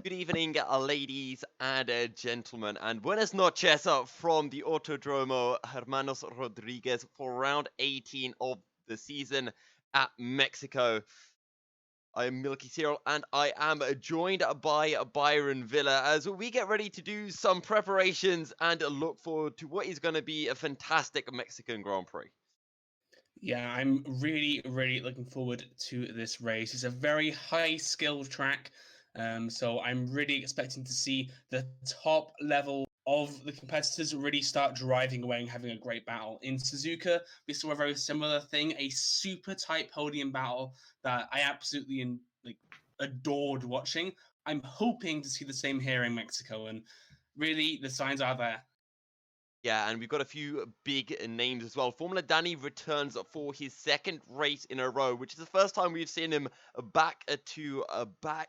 Good evening, ladies and gentlemen, and buenas noches from the Autodromo Hermanos Rodriguez for round 18 of the season at Mexico. I am MilkyCereal, and I am joined by ByronVilla as we get ready to do some preparations and look forward to what is going to be a fantastic Mexican Grand Prix. Yeah, I'm really looking forward to this race. It's a very high skill track, so I'm really expecting to see the top level of the competitors really start driving away and having a great battle. In Suzuka, we saw a very similar thing, a super tight podium battle that I absolutely adored watching. I'm hoping to see the same here in Mexico, and really the signs are there. Yeah, and we've got a few big names as well. Formula Danny returns for his second race in a row, which is the first time we've seen him back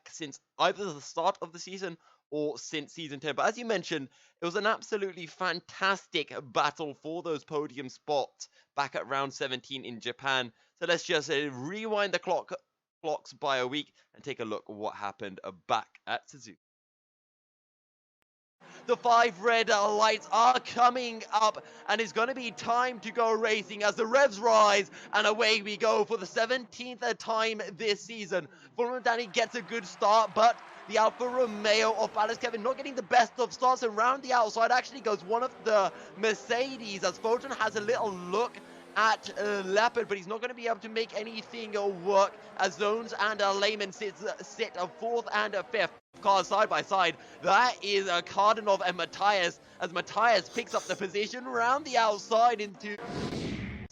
since either the start of the season or since season 10. But as you mentioned, it was an absolutely fantastic battle for those podium spots back at round 17 in Japan. So let's just rewind the clocks by a week and take a look at what happened back at Suzuka. The 5 red lights are coming up, and it's going to be time to go racing as the revs rise, and away we go for the 17th time this season. Formula Danny gets a good start, but the Alfa Romeo of Palace Kevin not getting the best of starts, and round the outside actually goes one of the Mercedes as Photon has a little look at Leopard, but he's not going to be able to make anything work as Zones and Lehman sit 4th and 5th. Cars side by side. That is Cardinov and Matthias as Matthias picks up the position around the outside into...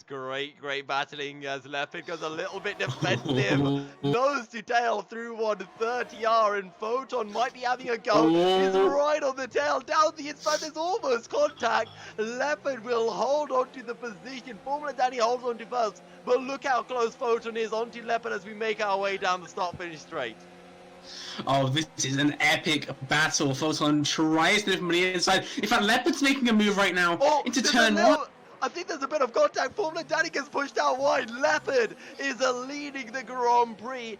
Great battling as Leopard goes a little bit defensive. Nose to tail through 130R, and Photon might be having a go. He's right on the tail, down the inside, there's almost contact. Leopard will hold on to the position. Formula Danny holds on to first, but look how close Photon is onto Leopard as we make our way down the start-finish straight. Oh, this is an epic battle. Photon tries to live from the inside. In fact, Leopard's making a move right now into turn 1. I think there's a bit of contact. Formula Danny gets pushed out wide. Leopard is leading the Grand Prix.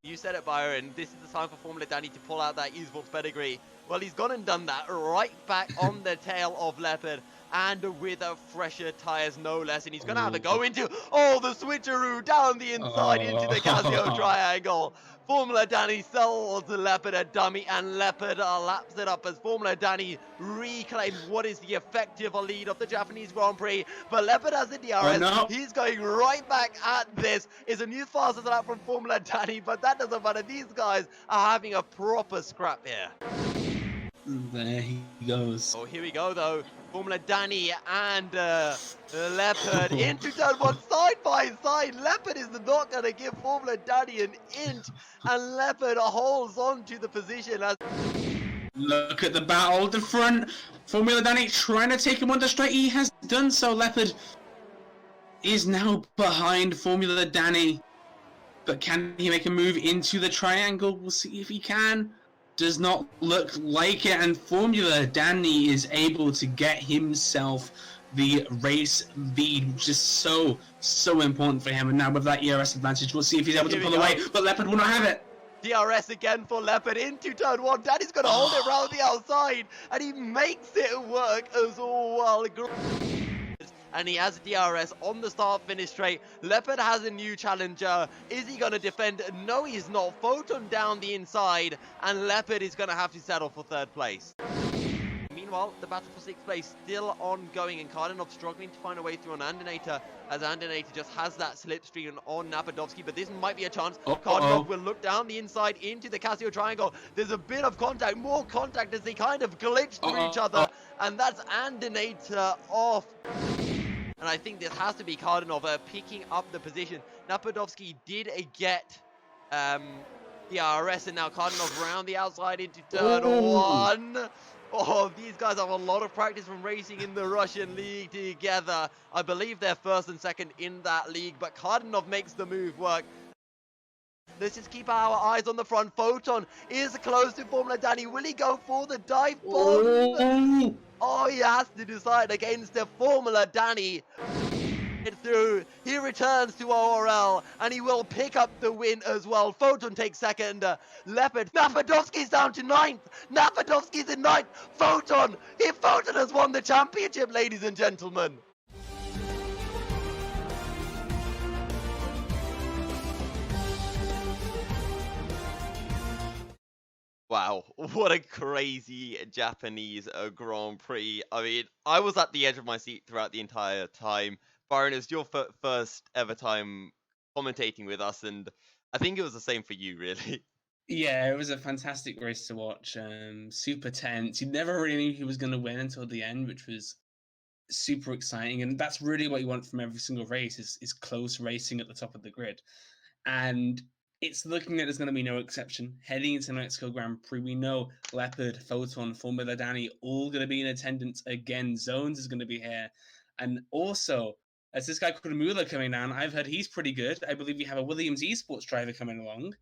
You said it, Byron. This is the time for Formula Danny to pull out that esports pedigree. Well, he's gone and done that right back on the tail of Leopard, and with fresher tires, no less. And he's going to have a go into, the switcheroo down the inside into the Casio triangle. Formula Danny sells Leopard a dummy, and Leopard laps it up as Formula Danny reclaims what is the effective lead of the Japanese Grand Prix. But Leopard has the DRS. No. He's going right back at this. It's a new fastest lap from Formula Danny, but that doesn't matter. These guys are having a proper scrap here. There he goes. Oh, here we go, though. Formula Danny and Leopard into turn 1 side by side. Leopard is not going to give Formula Danny an inch, and Leopard holds on to the position. Look at the battle at the front. Formula Danny trying to take him on the straight. He has done so. Leopard is now behind Formula Danny. But can he make a move into the triangle? We'll see if he can. Does not look like it, and Formula Danny is able to get himself the race lead, which is so important for him. And now with that ERS advantage, we'll see if he's able to pull away, but Leopard will not have it. DRS again for Leopard into turn 1. Danny's going to hold it around the outside, and he makes it work as well. And he has DRS on the start-finish straight. Leopard has a new challenger. Is he going to defend? No, he's not. Photon down the inside, and Leopard is going to have to settle for 3rd place. Meanwhile, the battle for 6th place still ongoing, and Cardinov struggling to find a way through on Andinator, as Andinator just has that slipstream on Napadovsky, but this might be a chance. Cardinov will look down the inside into the Casio triangle. There's a bit of contact, more contact as they kind of glitch through each other, and that's Andinator off. And I think this has to be Cardinov picking up the position. Napadovsky did get DRS, and now Cardinov round the outside into turn 1. Oh, these guys have a lot of practice from racing in the Russian league together. I believe they're 1st and 2nd in that league, but Cardinov makes the move work. Let's just keep our eyes on the front. Photon is close to Formula Danny. Will he go for the dive bomb? Oh, he has to decide against the Formula Danny. it through. He returns to ORL and he will pick up the win as well. Photon takes second. Leopard. Napadovsky's down to 9th. Napadovsky's in 9th. Photon. Photon has won the championship, ladies and gentlemen. Wow, what a crazy Japanese Grand Prix. I mean, I was at the edge of my seat throughout the entire time. Byron, it was your first ever time commentating with us, and I think it was the same for you, really. Yeah, it was a fantastic race to watch. Super tense. You never really knew who was going to win until the end, which was super exciting. And that's really what you want from every single race is close racing at the top of the grid. And it's looking like there's going to be no exception. Heading into the Mexico Grand Prix, we know Leopard, Photon, Formula Danny, all going to be in attendance again. Zones is going to be here. And also, as this guy called Muller coming down, I've heard he's pretty good. I believe we have a Williams esports driver coming along.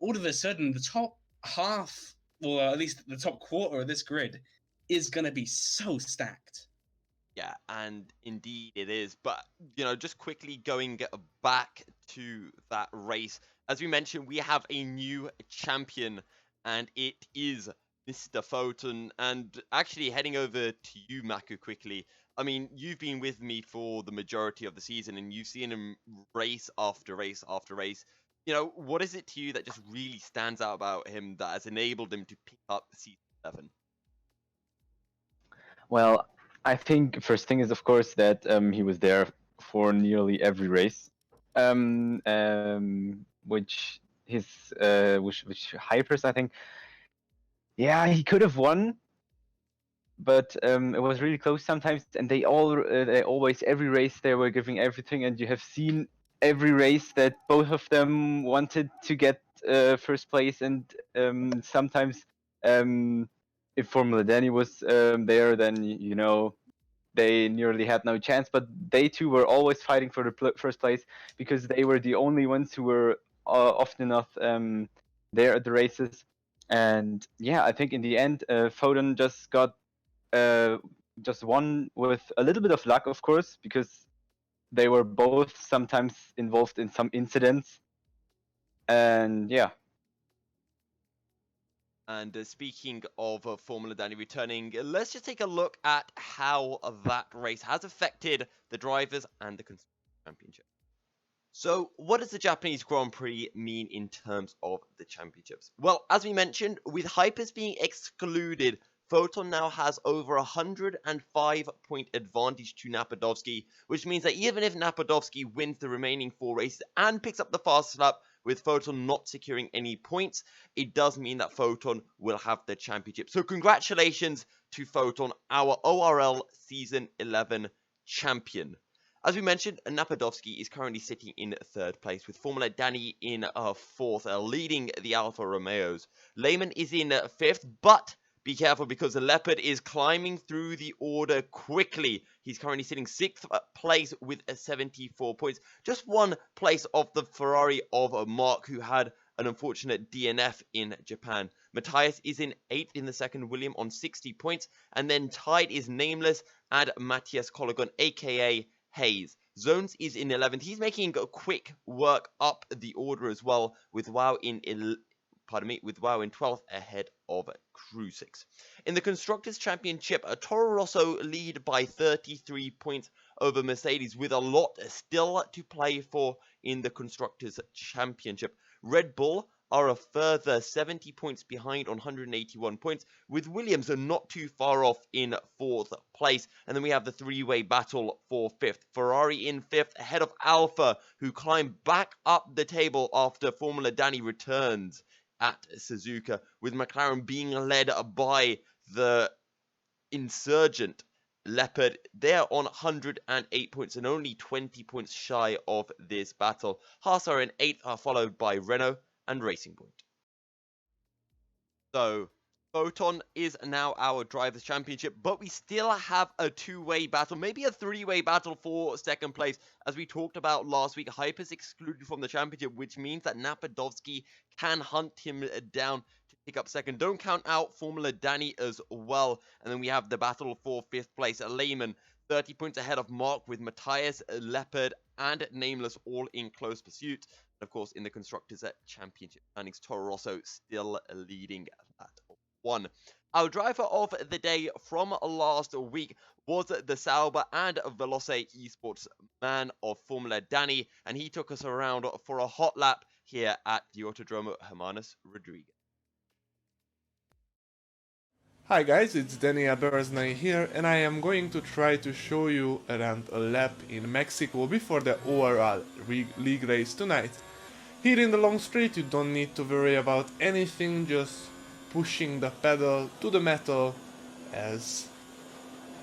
All of a sudden, the top half, or at least the top quarter of this grid, is going to be so stacked. Yeah, and indeed it is. But, just quickly going back to that race. As we mentioned, we have a new champion, and it is Mr. Photon. And actually, heading over to you, Maku, quickly. I mean, you've been with me for the majority of the season, and you've seen him race after race after race. What is it to you that just really stands out about him that has enabled him to pick up season 7? Well, I think first thing is, of course, that he was there for nearly every race, which Hypers, I think. Yeah, he could have won, but it was really close sometimes, and they always every race they were giving everything, and you have seen every race that both of them wanted to get first place, and sometimes if Formula Danny was there, then they nearly had no chance. But they two were always fighting for the first place because they were the only ones who were often enough there at the races. And yeah, I think in the end, Foden just won with a little bit of luck, of course, because they were both sometimes involved in some incidents. And yeah. And speaking of Formula Danny returning, let's just take a look at how that race has affected the drivers and the Constructors' Championship. So, what does the Japanese Grand Prix mean in terms of the championships? Well, as we mentioned, with Hypers being excluded, Photon now has over 105-point advantage to Napadovsky, which means that even if Napadovsky wins the remaining 4 races and picks up the fast lap, with Photon not securing any points, it does mean that Photon will have the championship. So congratulations to Photon, our ORL Season 11 champion. As we mentioned, Napadovsky is currently sitting in 3rd place, with Formula Danny in 4th, leading the Alfa Romeos. Lehman is in 5th, but be careful because the Leopard is climbing through the order quickly. He's currently sitting 6th place with 74 points. Just 1 place off the Ferrari of Mark, who had an unfortunate DNF in Japan. Matthias is in 8th in the second, William on 60 points. And then tied is Nameless and Matthias Colligan, aka Hayes. Zones is in 11th. He's making a quick work up the order as well, with Wow in 12th ahead of Krusix. In the Constructors' Championship, Toro Rosso lead by 33 points over Mercedes, with a lot still to play for in the Constructors' Championship. Red Bull are a further 70 points behind on 181 points, with Williams not too far off in 4th place. And then we have the 3-way battle for 5th. Ferrari in 5th ahead of Alfa, who climb back up the table after Formula Danny returns at Suzuka, with McLaren being led by the insurgent Leopard. They're on 108 points and only 20 points shy of this battle. Haas are in 8th, followed by Renault and Racing Point. So, Photon is now our Drivers' Championship, but we still have a 2-way battle, maybe a 3-way battle for 2nd place. As we talked about last week, Hyper's excluded from the championship, which means that Napadovsky can hunt him down to pick up 2nd. Don't count out Formula Danny as well. And then we have the battle for 5th place. Lehman 30 points ahead of Mark with Matthias, Leopard, and Nameless all in close pursuit. And of course, in the Constructors Championship standings, Toro Rosso still leading that one. Our driver of the day from last week was the Sauber and Veloce Esports man of Formula Danny, and he took us around for a hot lap here at the Autodromo Hermanos Rodriguez. Hi guys, it's Danny Abersnay here, and I am going to try to show you around a lap in Mexico before the ORL League race tonight. Here in the long straight you don't need to worry about anything, just pushing the pedal to the metal, as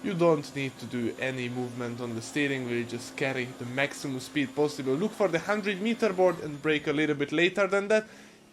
you don't need to do any movement on the steering wheel, just carry the maximum speed possible. Look for the 100-meter board and brake a little bit later than that.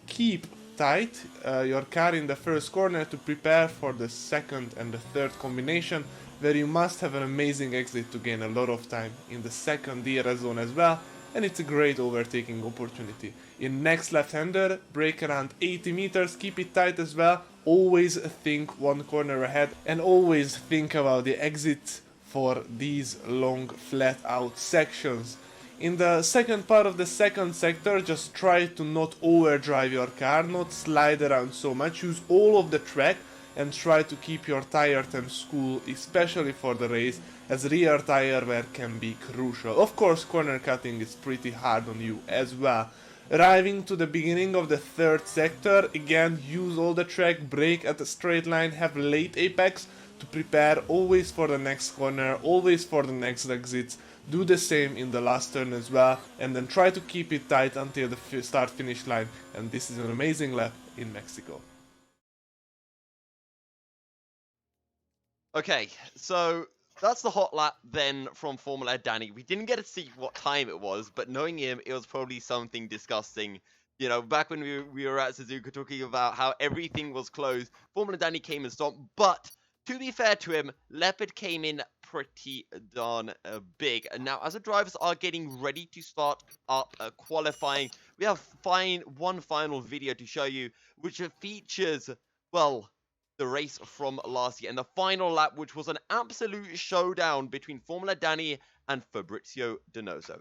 Keep tight your car in the first corner to prepare for the second and the third combination, where you must have an amazing exit to gain a lot of time in the second DRS zone as well, and it's a great overtaking opportunity. In next left-hander, brake around 80 meters, keep it tight as well, always think one corner ahead, and always think about the exit for these long flat out sections. In the second part of the second sector, just try to not overdrive your car, not slide around so much, use all of the track and try to keep your tire temps cool, especially for the race, as rear tire wear can be crucial. Of course, corner cutting is pretty hard on you as well. Arriving to the beginning of the third sector, again use all the track, brake at a straight line, have late apex to prepare always for the next corner, always for the next exits. Do the same in the last turn as well, and then try to keep it tight until the start finish line, and this is an amazing lap in Mexico. Okay, so that's the hot lap then from Formula Danny. We didn't get to see what time it was, but knowing him, it was probably something disgusting. You know, back when we were at Suzuka talking about how everything was closed, Formula Danny came and stopped. But to be fair to him, Leopard came in pretty darn big. And now, as the drivers are getting ready to start up qualifying, we have one final video to show you, which features, well, the race from last year and the final lap, which was an absolute showdown between Formula Danny and Fabrizio Donoso.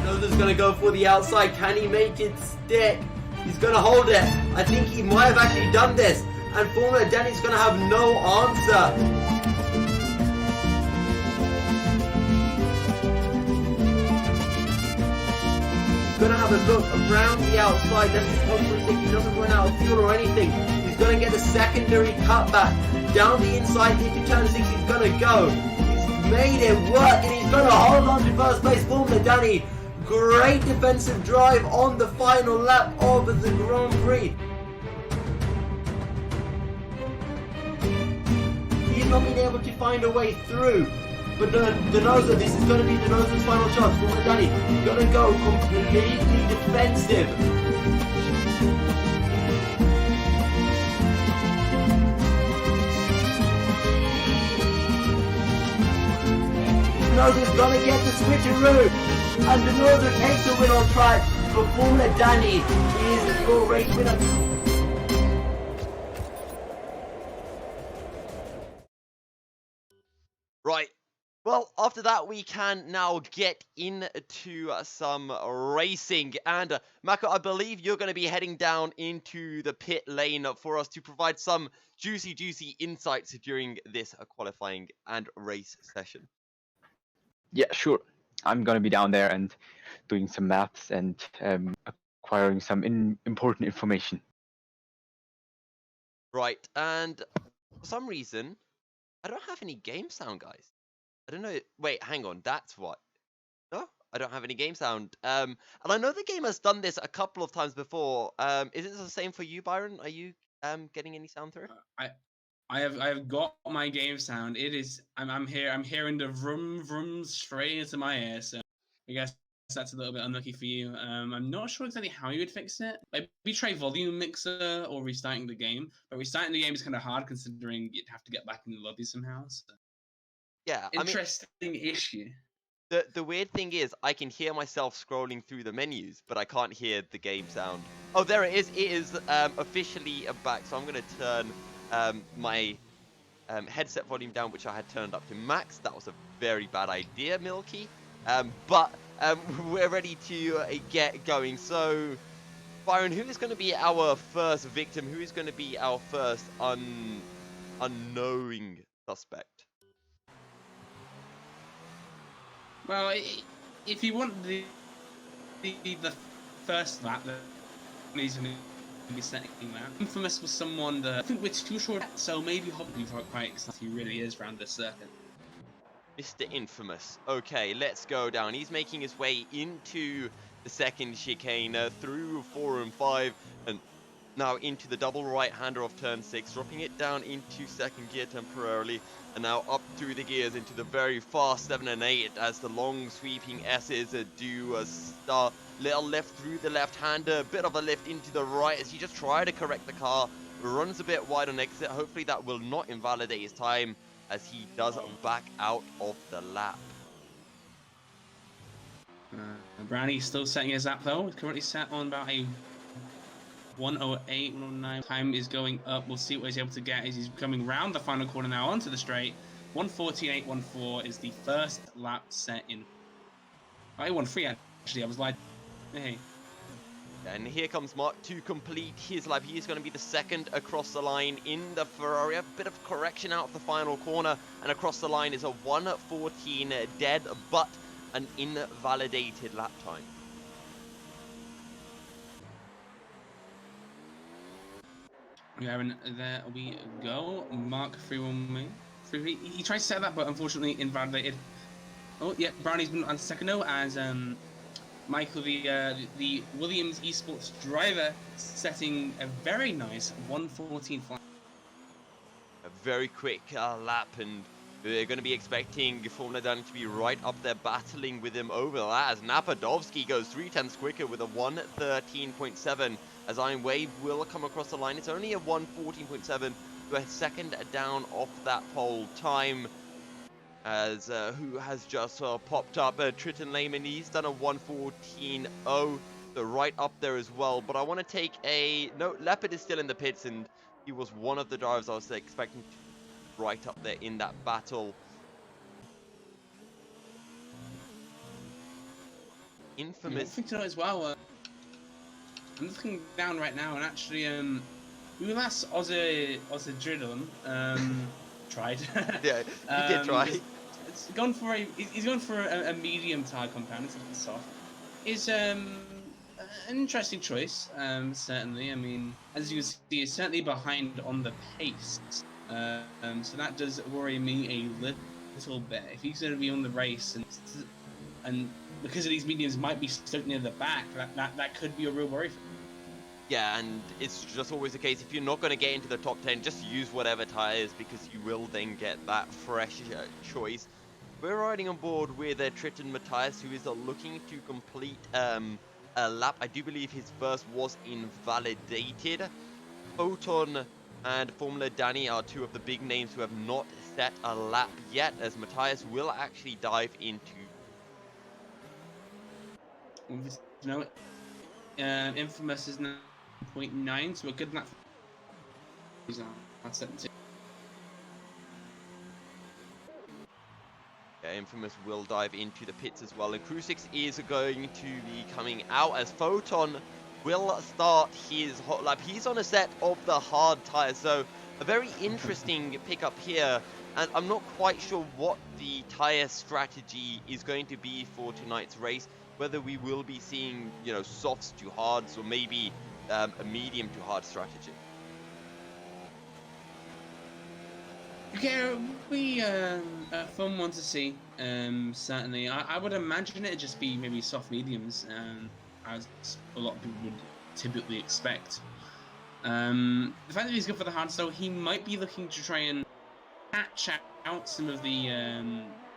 Donoso's gonna go for the outside. Can he make it stick? He's gonna hold it. I think he might have actually done this. And Formula Danny's gonna have no answer. He's gonna have a look around the outside. Let's just hope for a second he doesn't run out of fuel or anything. He's gonna get a secondary cutback. Down the inside into turn 6, he's gonna go. He's made it work and he's gonna hold on to first place. Formula Danny. Great defensive drive on the final lap of the Grand Prix. He's not been able to find a way through. But Donoso, this is going to be Donoso's final chance. Formula Danny going to go completely defensive. Donoso's going to get the switcheroo. And Donoso takes the win on track, but Formula Danny is your race winner. Right, well, after that we can now get into some racing. And Mako, I believe you're going to be heading down into the pit lane for us to provide some juicy insights during this qualifying and race session. Yeah, sure. I'm gonna be down there and doing some maths and acquiring some important information. Right, and for some reason, I don't have any game sound, guys. I don't know. Wait, hang on. That's what. No, I don't have any game sound. And I know the game has done this a couple of times before. Is it the same for you, Byron? Are you getting any sound through? I have got my game sound. It is I'm hearing the vroom straight into my ear. So I guess that's a little bit unlucky for you. I'm not sure exactly how you would fix it. Maybe try volume mixer or restarting the game. But restarting the game is kind of hard considering you'd have to get back in the lobby somehow. So. Yeah, I mean, Interesting issue. the weird thing is I can hear myself scrolling through the menus, but I can't hear the game sound. Oh, there it is. It is officially back. So I'm going to turn my headset volume down, which I had turned up to max. That was a very bad idea, Milky. But we're ready to get going. So, Byron, who is going to be our first victim? Who is going to be our first unknowing suspect? Well, if you want the first lap, then he's going to be setting that. Infamous was someone that I think we're too short, so maybe hopefully quite excited he really is around this circuit. Mr. Infamous. Okay, let's go down. He's making his way into the second chicane through 4 and 5 and now into the double right-hander of turn 6, dropping it down into second gear temporarily, and now up through the gears into the very fast 7 and 8 as the long sweeping S's do a start. Little left through the left-hander, a bit of a lift into the right as he just tried to correct the car, runs a bit wide on exit. Hopefully that will not invalidate his time as he does back out of the lap. Brownie's still setting his lap though. He's currently set on about a 108, 109. Time is going up. We'll see what he's able to get as he's coming round the final corner now onto the straight. 1:14.814 is the first lap set in. I 1:3 actually. I was like, hey. And here comes Mark to complete his lap. He is going to be the second across the line in the Ferrari. A bit of correction out of the final corner, and across the line is a 1:14 dead, but an invalidated lap time. Yeah, and there we go. Mark 3-1. He tried to set that, but unfortunately invalidated. Oh yeah, Brownie's been on second though as Michael, the Williams Esports driver, setting a very nice 1:14 flat. A very quick lap, and we're going to be expecting Formula Danny to be right up there battling with him over that as Napadovsky goes 3/10 quicker with a 1:13.7 as Iron Wave will come across the line. It's only a 1:14.7 to a second down off that pole time as who has just popped up. Triton Lehman, he's done a 1:14.0, so right up there as well. But I want to take a... No, Leopard is still in the pits, and he was one of the drivers I was expecting to right up there in that battle. Infamous. I think to know as well. I'm looking down right now, and actually, we last Ozadridon tried. Yeah, he did try. It's gone for he's gone for a medium tire compound instead of soft. Is an interesting choice, certainly. I mean, as you can see, he's certainly behind on the pace. So that does worry me a little bit. If he's going to be on the race and because of these mediums might be stuck near the back, that could be a real worry for him. Yeah, and it's just always the case, if you're not going to get into the top 10, just use whatever tires because you will then get that fresh choice. We're riding on board with Triton Matthias, who is looking to complete a lap. I do believe his first was invalidated. Photon and Formula Danny are two of the big names who have not set a lap yet, as Matthias will actually dive into. No, Infamous is now 0.9, so a good lap. He's on 17. Yeah, Infamous will dive into the pits as well, and Crucix is going to be coming out as Photon will start his hot lap. He's on a set of the hard tires, so a very interesting pickup here, and I'm not quite sure what the tire strategy is going to be for tonight's race, whether we will be seeing, you know, softs to hards or maybe a medium to hard strategy. Okay, we a fun one to see. Certainly, I would imagine it'd just be maybe soft mediums, as a lot of people would typically expect. The fact that he's good for the hard, so he might be looking to try and patch out some of the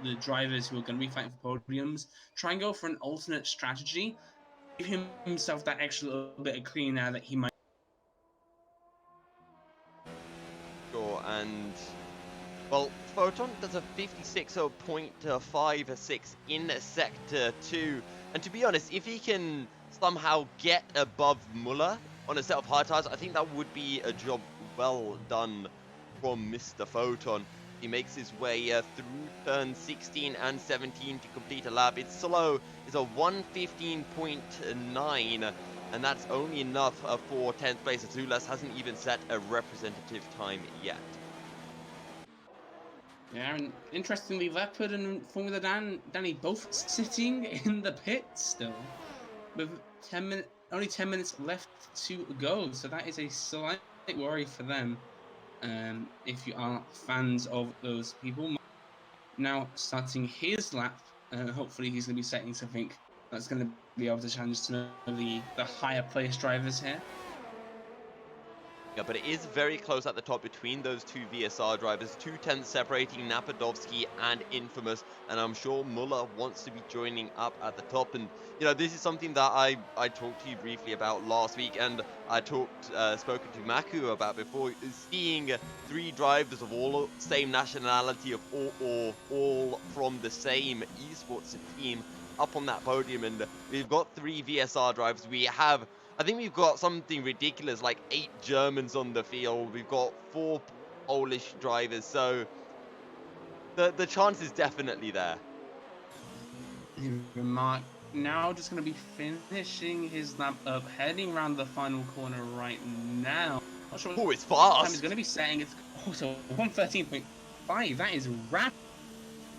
the drivers who are going to be fighting for podiums try and go for an alternate strategy, give himself that extra little bit of clean air that he might. Sure, and well, Photon does a 56.56 in Sector 2, and to be honest, if he can somehow get above Muller on a set of high tires, I think that would be a job well done from Mr. Photon. He makes his way through turn 16 and 17 to complete a lap. It's slow, it's a 1:15.9, and that's only enough for 10th place. Azulas hasn't even set a representative time yet. Yeah, and interestingly, Leopard and Formula Danny both sitting in the pit still, with only 10 minutes left to go. So that is a slight worry for them. If you are fans of those people, now starting his lap, hopefully he's going to be setting something that's going to be able to challenge some of the higher place drivers here. Yeah, but it is very close at the top between those two VSR drivers, 2/10 separating Napadovsky and Infamous, and I'm sure Muller wants to be joining up at the top. And you know, this is something that I talked to you briefly about last week, and I spoken to Maku about before, is seeing three drivers of all same nationality, of all from the same esports team up on that podium. And we've got three VSR drivers. I think we've got something ridiculous like 8 Germans on the field. We've got 4 Polish drivers, so the chance is definitely there. Mark now just going to be finishing his lap up, heading around the final corner right now. Not sure Oh, it's fast. Time is going to be setting. It's also 1:13.5. That is rapid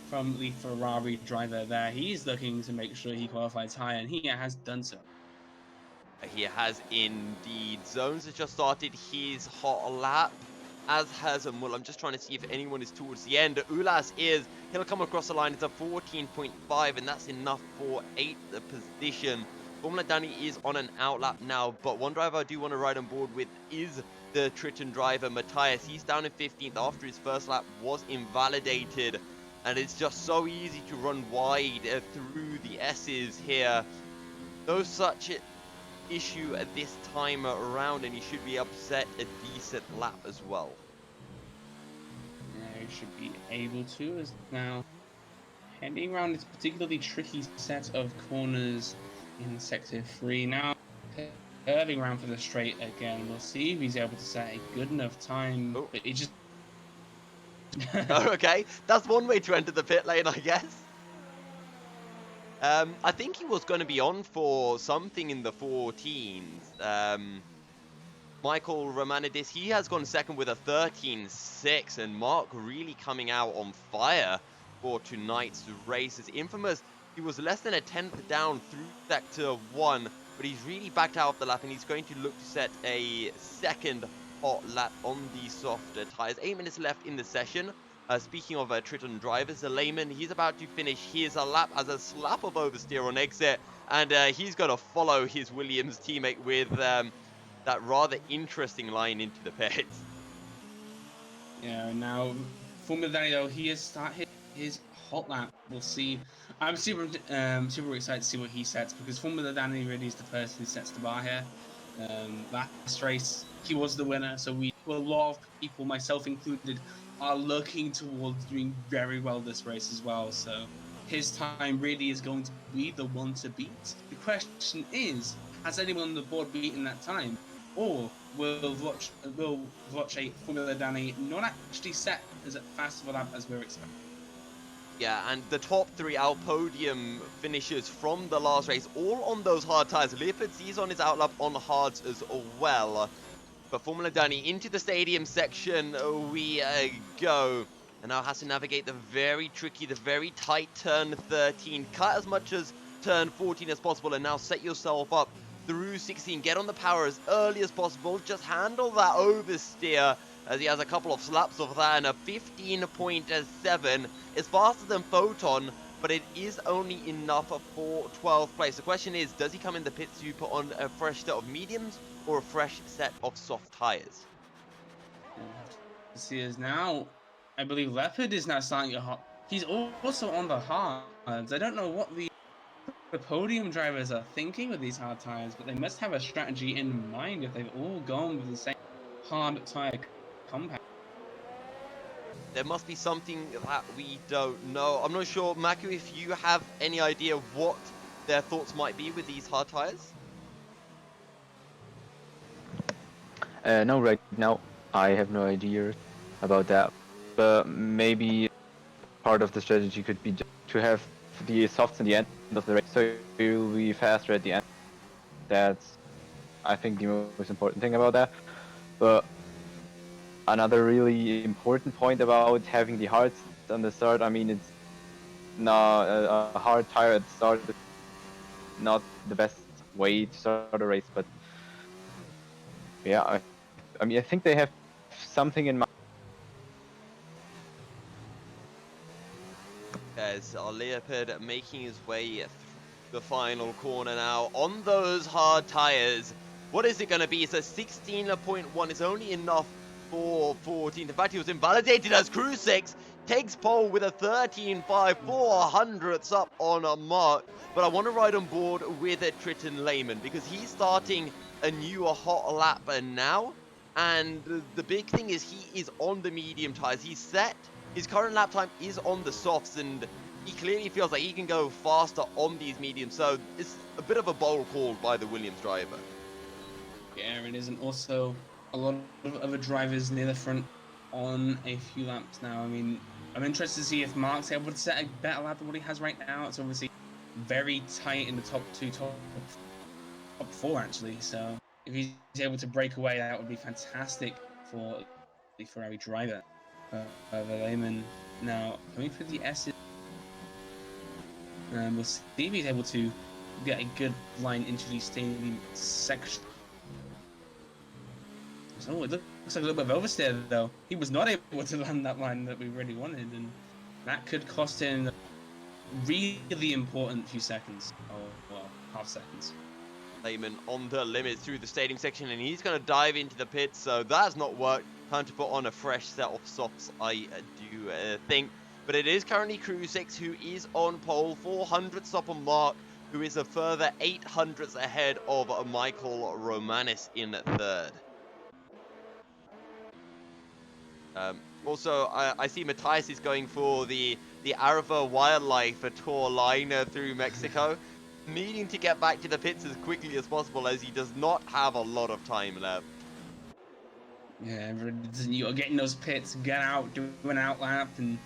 from the Ferrari driver there. He's looking to make sure he qualifies high, and he has done so. He has indeed. Zones has just started his hot lap, as has Muller. I'm just trying to see if anyone is towards the end. Ulas is. He'll come across the line. It's a 14.5, and that's enough for 8th position. Formula Danny is on an outlap now, but one driver I do want to ride on board with is the Triton driver, Matthias. He's down in 15th after his first lap was invalidated, and it's just so easy to run wide through the S's here. No such issue at this time around, and he should be able to set a decent lap as well. Yeah, he should be able to, as now heading around this particularly tricky set of corners in Sector 3. Now curving around for the straight again. We'll see if he's able to set a good enough time. Oh. But it just Okay, that's one way to enter the pit lane, I guess. I think he was going to be on for something in the 14s. Michael Romanidis, he has gone second with a 13.6, and Mark really coming out on fire for tonight's races. Infamous, he was less than a 10th down through Sector 1, but he's really backed out of the lap, and he's going to look to set a second hot lap on the softer tyres. 8 minutes left in the session. Speaking of Triton drivers, Lehman, he's about to finish his lap as a slap of oversteer on exit, and he's going to follow his Williams teammate with that rather interesting line into the pits. Yeah, now Formula Danny though, he has started his hot lap. We'll see. I'm super excited to see what he sets, because Formula Danny really is the person who sets the bar here. Last race, he was the winner, so a lot of people, myself included, are looking towards doing very well this race as well. So his time really is going to be the one to beat. The question is, has anyone on the board beaten that time? Or will watch a Formula Danny not actually set as fast of a lap as we're expecting? Yeah, and the top 3 our podium finishers from the last race, all on those hard tyres. Leopards, he's on his outlap on hards as well. But Formula Danny into the stadium section we go. And now has to navigate the very tricky, the very tight turn 13. Cut as much as turn 14 as possible, and now set yourself up through 16. Get on the power as early as possible. Just handle that oversteer, as he has a couple of slaps of that, and a 15.7 is faster than Photon, but it is only enough for 12th place. The question is, does he come in the pits to put on a fresh set of mediums or a fresh set of soft tires? See, is now, I believe Leopard is now starting a he's also on the hards. I don't know what the podium drivers are thinking with these hard tires, but they must have a strategy in mind if they've all gone with the same hard tire compound. There must be something that we don't know. I'm not sure, Maku, if you have any idea what their thoughts might be with these hard tires. No, right now I have no idea about that. But maybe part of the strategy could be just to have the softs in the end of the race, so you'll be faster at the end. That's, I think, the most important thing about that. But another really important point about having the hards on the start, I mean, it's not a hard tire at the start is not the best way to start a race, but yeah, I mean, I think they have something in mind. There's our Leopard making his way through the final corner now on those hard tires. What is it going to be? It's a 16.1. It's only enough for 14th. In fact, he was invalidated as Crew 6 takes pole with a 13.5, 400ths up on a mark. But I want to ride on board with a Triton Lehman because he's starting a new hot lap now. And the big thing is he is on the medium tires. He's set. His current lap time is on the softs, and he clearly feels like he can go faster on these mediums. So it's a bit of a bold call by the Williams driver. Yeah, it is, and also a lot of other drivers near the front on a few laps now. I mean, I'm interested to see if Mark's able to set a better lap than what he has right now. It's obviously very tight in the top four, actually. So if he's able to break away, that would be fantastic for the Ferrari driver. The Lehman now coming through the S's. We'll see if he's able to get a good line into the stadium section. So it looks like a little bit of oversteer though. He was not able to land that line that we really wanted, and that could cost him really important few seconds. Oh, well, half seconds. Lehman on the limit through the stadium section, and he's going to dive into the pits, so that's not worked. Time to put on a fresh set of softs, I do think. But it is currently Crew 6 who is on pole, 400ths up on Mark, who is a further 800ths ahead of Michael Romanis in third. Also, I see Matthias is going for the Arava Wildlife tour line through Mexico, needing to get back to the pits as quickly as possible as he does not have a lot of time left. Yeah, you're getting those pits, get out, do an out lap, and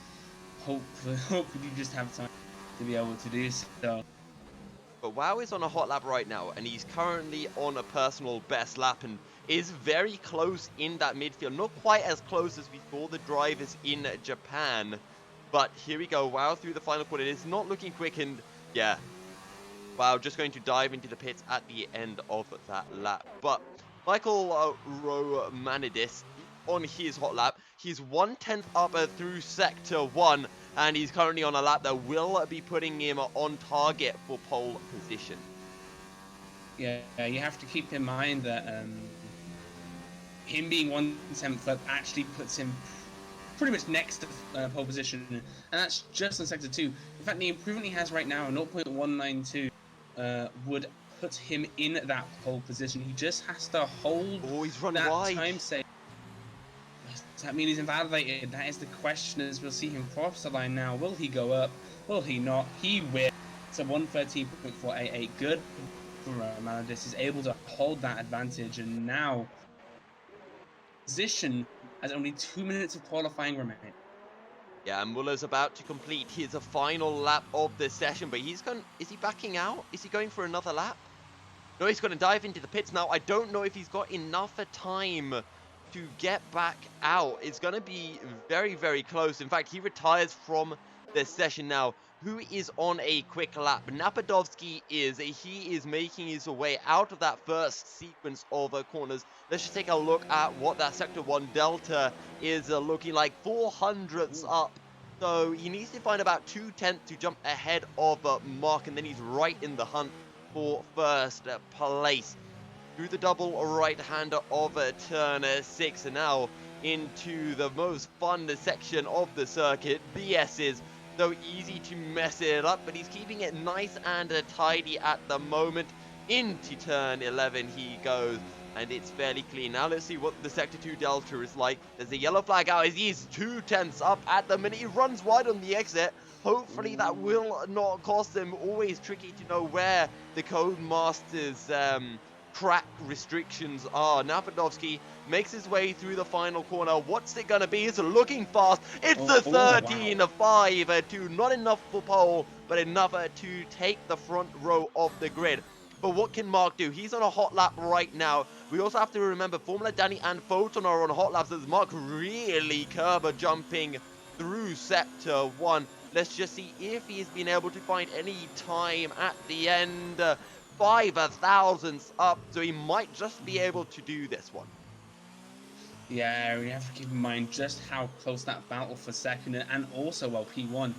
hopefully you just have time to be able to do so. But Wow is on a hot lap right now, and he's currently on a personal best lap and is very close in that midfield. Not quite as close as we saw the drivers in Japan, but here we go. Wow through the final quarter. It is not looking quick, and yeah, Wow just going to dive into the pits at the end of that lap. But Michael Romanidis on his hot lap. He's 1/10 up through sector 1, and he's currently on a lap that will be putting him on target for pole position. Yeah, you have to keep in mind that him being 1/10 up actually puts him pretty much next to pole position, and that's just in sector 2. In fact, the improvement he has right now, 0.192, would put him in that pole position. He just has to hold he's run that wide. time save. Does that mean he's invalidated? That is the question, as we'll see him cross the line now. Will he go up? Will he not? He will. It's a 1:13.488. Good for Romanidis. Is able to hold that advantage, and now position as only 2 minutes of qualifying remain. Yeah, and Muller's about to complete his final lap of the session, but he's going. Is he backing out? Is he going for another lap? No, he's going to dive into the pits now. I don't know if he's got enough time to get back out. It's going to be very, very close. In fact, he retires from the session now. Who is on a quick lap? Napadovsky is. He is making his way out of that first sequence of corners. Let's just take a look at what that Sector 1 Delta is looking like. 400ths up. So he needs to find about 2/10 to jump ahead of Mark, and then he's right in the hunt for first place. Through the double right-hander of turn 6, and now into the most fun section of the circuit, the S's. so easy to mess it up, but he's keeping it nice and tidy at the moment. Into turn 11 he goes, and it's fairly clean. Now let's see what the Sector 2 Delta is like. There's a yellow flag out as he's 2/10 up at the minute. He runs wide on the exit. Hopefully that will not cost him. Always tricky to know where the Codemaster's track restrictions are. Napadovsky makes his way through the final corner. What's it going to be? It's looking fast. It's the 13-5-2. Not enough for pole, but enough to take the front row of the grid. But what can Mark do? He's on a hot lap right now. We also have to remember Formula Danny and Photon are on hot laps as Mark really curb jumping through Sector 1. Let's just see if he's been able to find any time at the end. 5 thousandths up, so he might just be able to do this one. Yeah, we have to keep in mind just how close that battle for second and also P1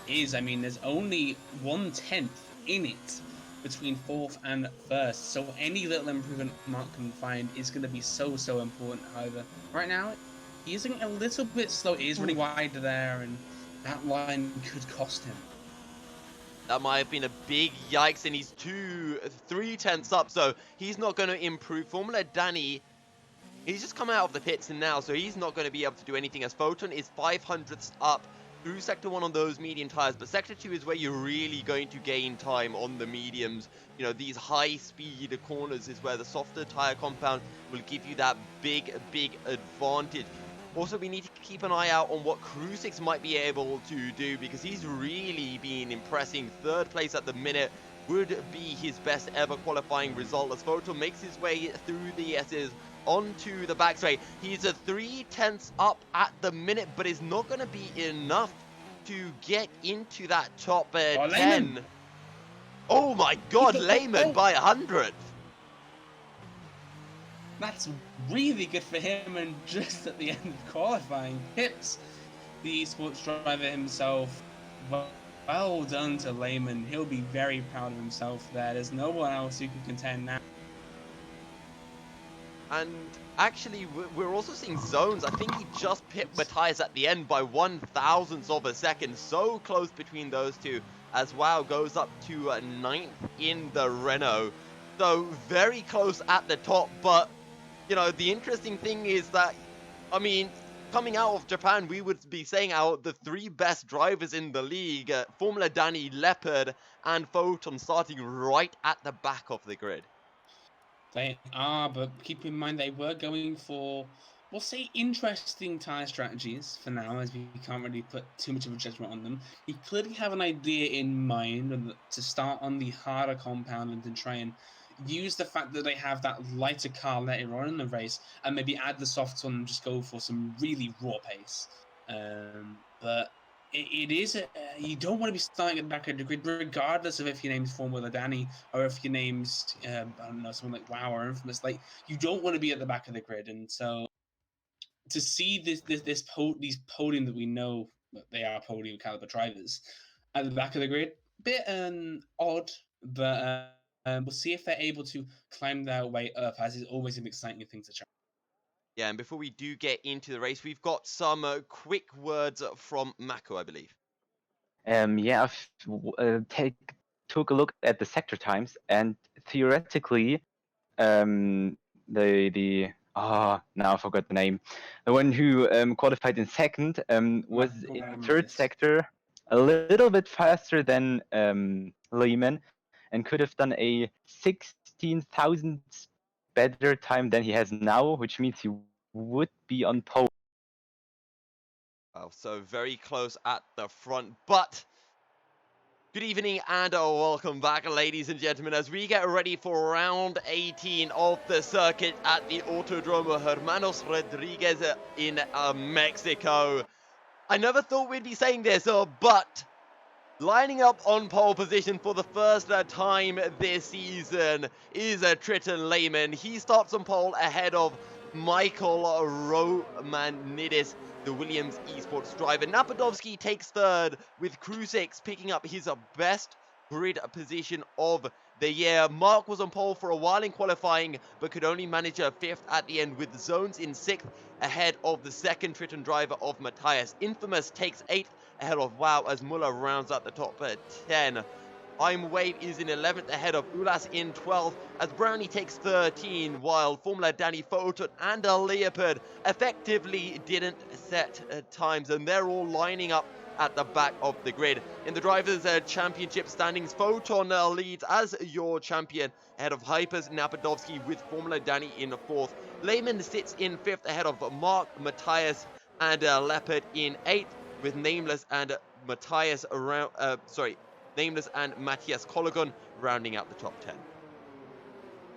is. I mean, there's only 1/10 in it between 4th and 1st, so any little improvement Mark can find is going to be so important. However, right now he's getting a little bit slow. He is running wide there, and that line could cost him. That might have been a big yikes, and he's 3/10 up, so he's not going to improve. Formula Danny, he's just come out of the pits and now, so he's not going to be able to do anything as Photon is 500ths up through Sector 1 on those medium tires, but Sector 2 is where you're really going to gain time on the mediums. You know, these high-speed corners is where the softer tire compound will give you that big advantage. Also, we need to keep an eye out on what Krusix might be able to do, because he's really been impressing. 3rd place at the minute would be his best ever qualifying result as Photon makes his way through the S's onto the back straight. He's a 3/10 up at the minute, but it's not going to be enough to get into that top 10. Lehman. Oh my god, Lehman by 100. That's really good for him, and just at the end of qualifying, hits the esports driver himself. Well done to Lehman. He'll be very proud of himself there. There's no one else who can contend now. And actually, we're also seeing zones. I think he just pipped Matthias at the end by 1/1000th of a second. So close between those two, as Wow goes up to 9th in the Renault. So very close at the top, but you know, the interesting thing is that, I mean, coming out of Japan, we would be saying the 3 best drivers in the league, Formula Danny, Leopard, and Photon starting right at the back of the grid. They are, but keep in mind they were going for, we'll say, interesting tyre strategies for now, as we can't really put too much of a judgment on them. You clearly have an idea in mind to start on the harder compound and then try and use the fact that they have that lighter car later on in the race and maybe add the softs on and just go for some really raw pace. But it is, you don't want to be starting at the back of the grid, regardless of if your name's Formula Danny or if your name's, I don't know, someone like Wow or Infamous. Like, you don't want to be at the back of the grid. And so to see these podium that we know that they are podium caliber drivers at the back of the grid, bit odd, but we'll see if they're able to climb their way up, as is always an exciting thing to try. Yeah, and before we do get into the race, we've got some quick words from Mako, I believe. Yeah, I've took a look at the sector times, and theoretically, now I forgot the name. The one who qualified in second was in the 3rd sector, a little bit faster than Lehman, and could have done a 16,000 better time than he has now, which means he would be on pole. Well, so very close at the front, but good evening and welcome back, ladies and gentlemen, as we get ready for round 18 of the circuit at the Autodromo Hermanos Rodriguez in Mexico. I never thought we'd be saying this, but lining up on pole position for the first time this season is Triton Lehman. He starts on pole ahead of Michael Romanidis, the Williams esports driver. Napadovsky takes 3rd, with Krusix picking up his best grid position of the year. Mark was on pole for a while in qualifying, but could only manage a 5th at the end, with Zones in 6th, ahead of the second Triton driver of Matthias. Infamous takes 8th, ahead of Wow, as Muller rounds out the top 10. I'm Wave is in 11th, ahead of Ulas in 12th, as Brownie takes 13, while Formula Danny, Photon, and a Leopard effectively didn't set times, and they're all lining up at the back of the grid. In the Drivers' Championship standings, Photon leads as your champion, ahead of Hypers Napadovsky, with Formula Danny in 4th. Lehman sits in 5th, ahead of Mark, Matthias, and Leopard in 8th, with Nameless and Matthias around, Nameless and Matthias Colligan rounding out the top 10.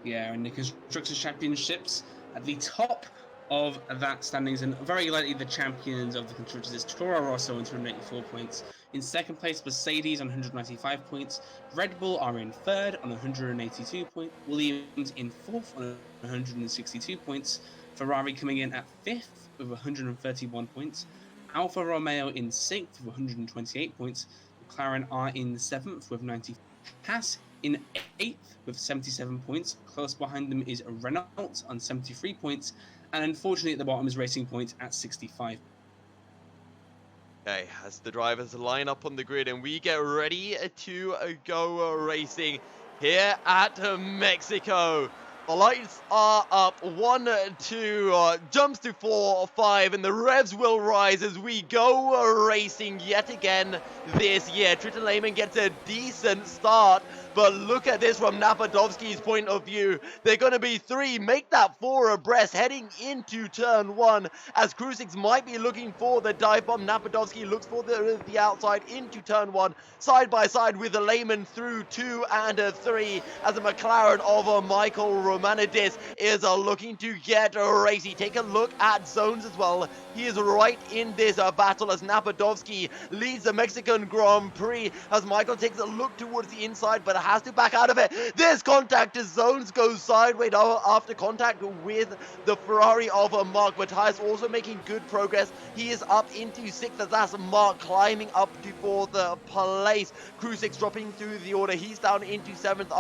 Yeah, and the Constructors' Championships at the top of that standings, and very likely the champions of the Constructors is Toro Rosso on 284 points. In second place, Mercedes on 195 points. Red Bull are in third on 182 points. Williams in fourth on 162 points. Ferrari coming in at fifth with 131 points. Alfa Romeo in sixth with 128 points. McLaren are in 7th with 90. Haas in 8th with 77 points. Close behind them is Renault on 73 points. And unfortunately at the bottom is Racing Point at 65. Okay, as the drivers line up on the grid and we get ready to go racing here at Mexico. The lights are up, 1, 2, jumps to 4, 5, and the revs will rise as we go racing yet again this year. Triton Lehman gets a decent start, but look at this from Napadovsky's point of view. They're going to be 3, make that 4 abreast heading into turn 1, as Crucix might be looking for the dive bomb. Napadovsky looks for the outside into turn 1, side by side with the Lehman through 2 and 3, as the McLaren of Michael Romanidis is looking to get racy. Take a look at Zones as well. He is right in this battle as Napadovsky leads the Mexican Grand Prix, as Michael takes a look towards the inside but has to back out of it. This contact as Zones goes sideways after contact with the Ferrari of Mark. Matthias also making good progress. He is up into 6th as that's Mark climbing up to 4th place. Crucix dropping through the order. He's down into 7th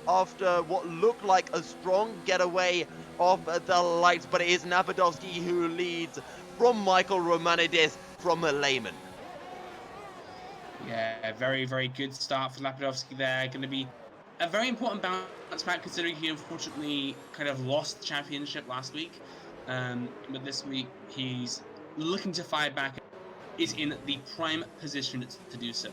after what looked like a strong getaway off the lights, but it is Napadovsky who leads from Michael Romanidis from Lehman. Yeah, very, very good start for Napadovsky there. Going to be a very important bounce back, considering he unfortunately kind of lost the championship last week. But this week he's looking to fight back, is in the prime position to do so.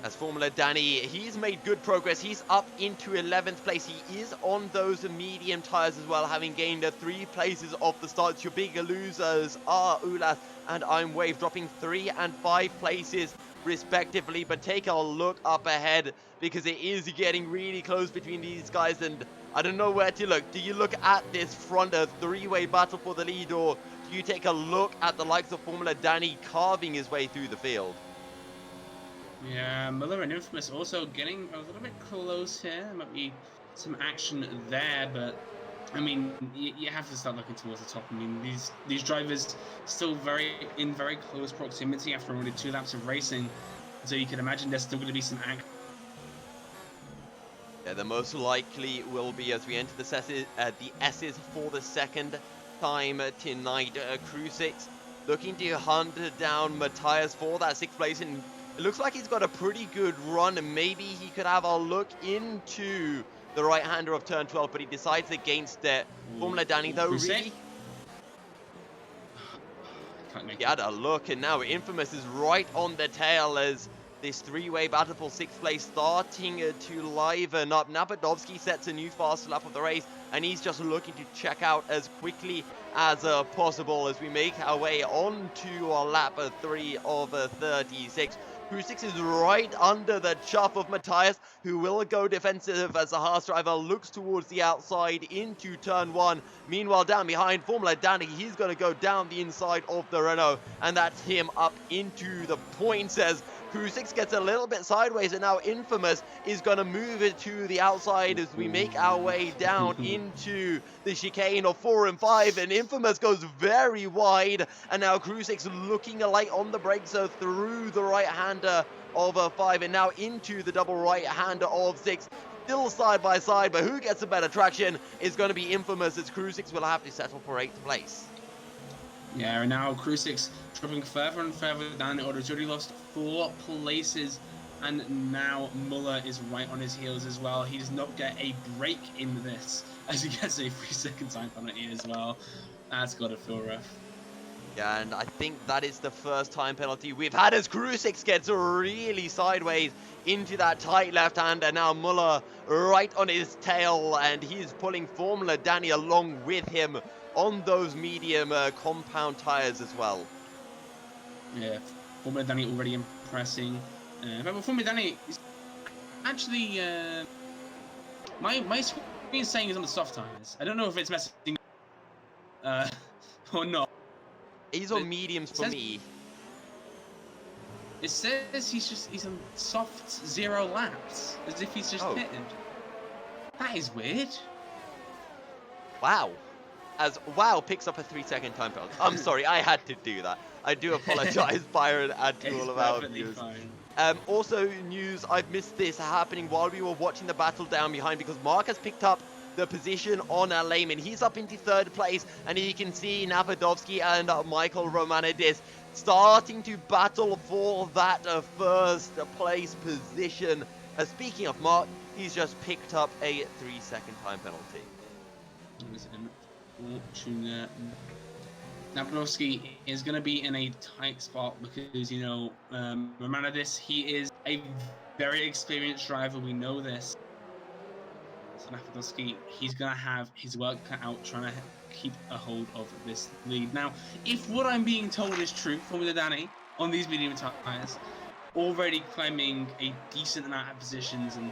As Formula Danny, he's made good progress. He's up into 11th place. He is on those medium tires as well, having gained 3 places off the start. Your big losers are Ulas and I'm Wave, dropping 3 and 5 places respectively. But take a look up ahead, because it is getting really close between these guys, and I don't know where to look. Do you look at this front 3-way battle for the lead, or do you take a look at the likes of Formula Danny carving his way through the field? Yeah, Miller and Infamous also getting a little bit close here. There might be some action there, but I mean, you have to start looking towards the top. I mean, these drivers still in very close proximity after only 2 laps of racing, so you can imagine there's still going to be some action. Yeah, the most likely will be as we enter the S's for the second time tonight. Crucix looking to hunt down Matthias for that 6th place, and it looks like he's got a pretty good run, and maybe he could have a look into the right-hander of turn 12, but he decides against it. Formula Danny, though, really... He had a look, and now Infamous is right on the tail as this 3-way battle for 6th place starting to liven up. Napadovsky sets a new fast lap of the race, and he's just looking to check out as quickly as possible as we make our way on to lap 3 of 36. Crucix is right under the chuff of Matthias, who will go defensive as the Haas driver looks towards the outside into turn 1. Meanwhile, down behind Formula Danny, he's going to go down the inside of the Renault, and that's him up into the points as Crucix gets a little bit sideways, and now Infamous is going to move it to the outside as we make our way down into the chicane of 4 and 5, and Infamous goes very wide, and now Crucix looking light on the brakes through the right-hander of 5, and now into the double right-hander of 6. Still side by side, but who gets a better traction is going to be Infamous, as Crucix will have to settle for 8th place. Yeah, and now Crucix dropping further and further down the order. He's already lost 4 places, and now Muller is right on his heels as well. He does not get a break in this, as he gets a 3-second time penalty as well. That's got to feel rough. Yeah, and I think that is the first time penalty we've had as Crucix gets really sideways into that tight left hand, and now Muller right on his tail, and he's pulling Formula Danny along with him on those medium compound tires as well. Yeah, Formula Danny already impressing. But Formula Danny is actually my screen is saying he's on the soft tires. I don't know if it's messing or not. He's on mediums for me. It says he's on soft 0 laps, as if he's just pitted. That is weird. Wow. As WoW picks up a 3-second time penalty. I'm sorry, I had to do that. I do apologize, Byron, and to all of our viewers. Also, news, I've missed this happening while we were watching the battle down behind, because Mark has picked up the position on Lehman. He's up into 3rd place, and you can see Napadovsky and Michael Romanidis starting to battle for that 1st place position. Speaking of Mark, he's just picked up a 3-second time penalty. Napadovsky is going to be in a tight spot because, you know, Romanidis, he is a very experienced driver. We know this. So Napadovsky, he's going to have his work cut out trying to keep a hold of this lead. Now, if what I'm being told is true, Formula Danny on these medium tires, already climbing a decent amount of positions, and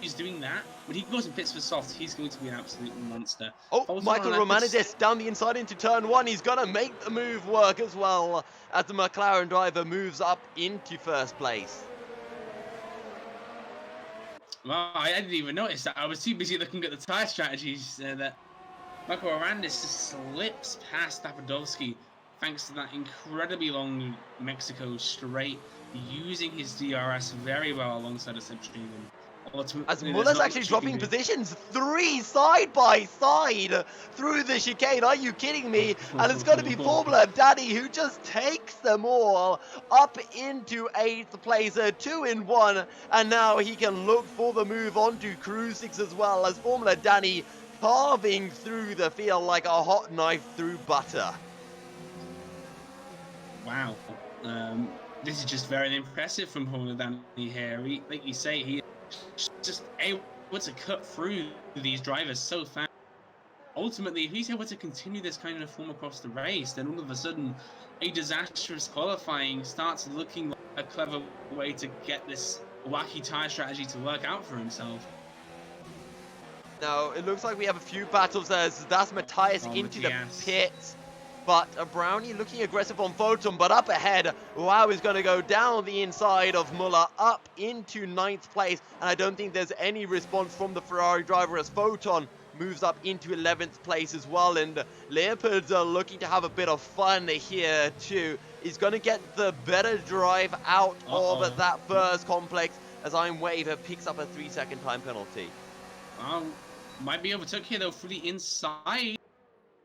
he's doing that. When he goes and pits for soft, he's going to be an absolute monster. Oh, Michael Romanidis down the inside into turn 1. He's going to make the move work as well, as the McLaren driver moves up into 1st place. Well, I didn't even notice that. I was too busy looking at the tyre strategies that Michael Romanidis just slips past Napadovsky thanks to that incredibly long Mexico straight, using his DRS very well alongside a slipstream. As Muller's actually dropping positions 3 side by side through the chicane. Are you kidding me? And it's going to be Formula Danny who just takes them all up into 8th place, 2 in 1. And now he can look for the move onto Crucix as well, as Formula Danny carving through the field like a hot knife through butter. Wow. This is just very impressive from Formula Danny here. Like you say, he just able to cut through these drivers so fast. Ultimately, if he's able to continue this kind of form across the race, then all of a sudden a disastrous qualifying starts looking like a clever way to get this wacky tyre strategy to work out for himself. Now, it looks like we have a few battles as that's Matthias into the pits. But a Brownie looking aggressive on Photon, but up ahead, Wow is going to go down the inside of Muller up into 9th place. And I don't think there's any response from the Ferrari driver as Photon moves up into 11th place as well. And Leopards are looking to have a bit of fun here too. He's going to get the better drive out of that first complex as I'm Wave picks up a 3-second time penalty. Might be overtook here though for the inside.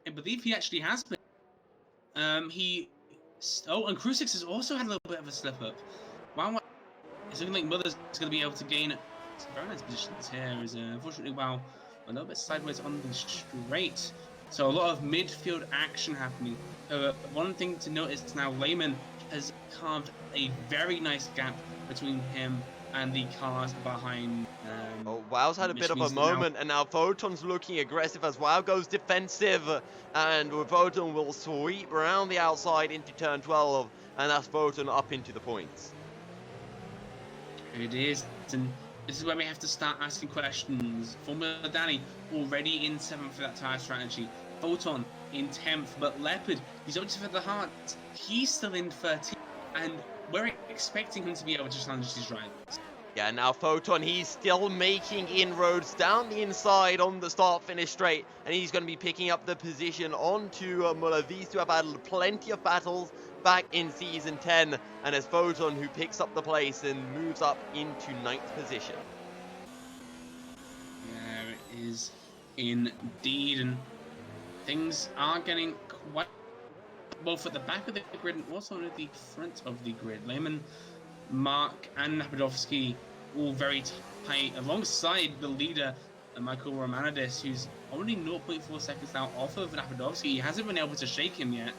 I believe he actually has been. And Crucix has also had a little bit of a slip up. Wow, it's looking like Muller's going to be able to gain some very nice positions here. Is unfortunately Wow a little bit sideways on the straight. So a lot of midfield action happening. One thing to notice now, Lehman has carved a very nice gap between him and the cars behind. Wow's had a bit of a moment, and now Photon's looking aggressive as Wow goes defensive, and Photon will sweep around the outside into turn 12, and that's Photon up into the points. It is, and this is where we have to start asking questions. Formula Danny already in 7th for that tyre strategy. Photon in 10th, but Leopard, he's up to the heart. He's still in 13th, and we're expecting him to be able to challenge these drivers. Yeah, now Photon, he's still making inroads down the inside on the start-finish straight, and he's going to be picking up the position onto Muller. These two have had plenty of battles back in Season 10, and it's Photon who picks up the place and moves up into 9th position. There it is indeed, and things are getting quite both at the back of the grid and also at the front of the grid. Lehman, Mark, and Napadovsky all very tight, alongside the leader, Michael Romanidis, who's only 0.4 seconds now off of Napadovsky. He hasn't been able to shake him yet,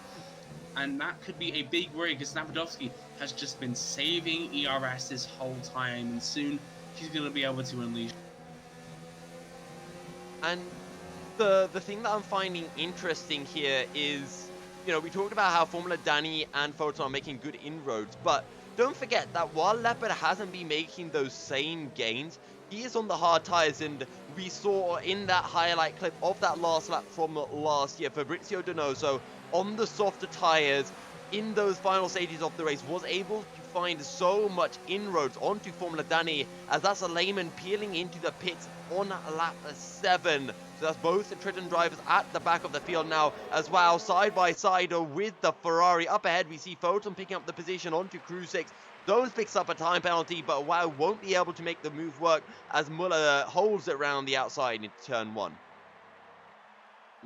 and that could be a big worry because Napadovsky has just been saving ERS this whole time, and soon he's going to be able to unleash. And the thing that I'm finding interesting here is, you know, we talked about how Formula Danny and Photon are making good inroads, but don't forget that while Leopard hasn't been making those same gains, he is on the hard tires, and we saw in that highlight clip of that last lap from last year, Fabrizio Donoso on the softer tires in those final stages of the race was able to find so much inroads onto Formula Danny, as that's a Lehman peeling into the pits on lap 7. So that's both the Triton drivers at the back of the field now as well, side by side with the Ferrari. Up ahead we see Photon picking up the position onto Crew 6. Those picks up a time penalty, but Wow won't be able to make the move work as Muller holds it around the outside into turn 1.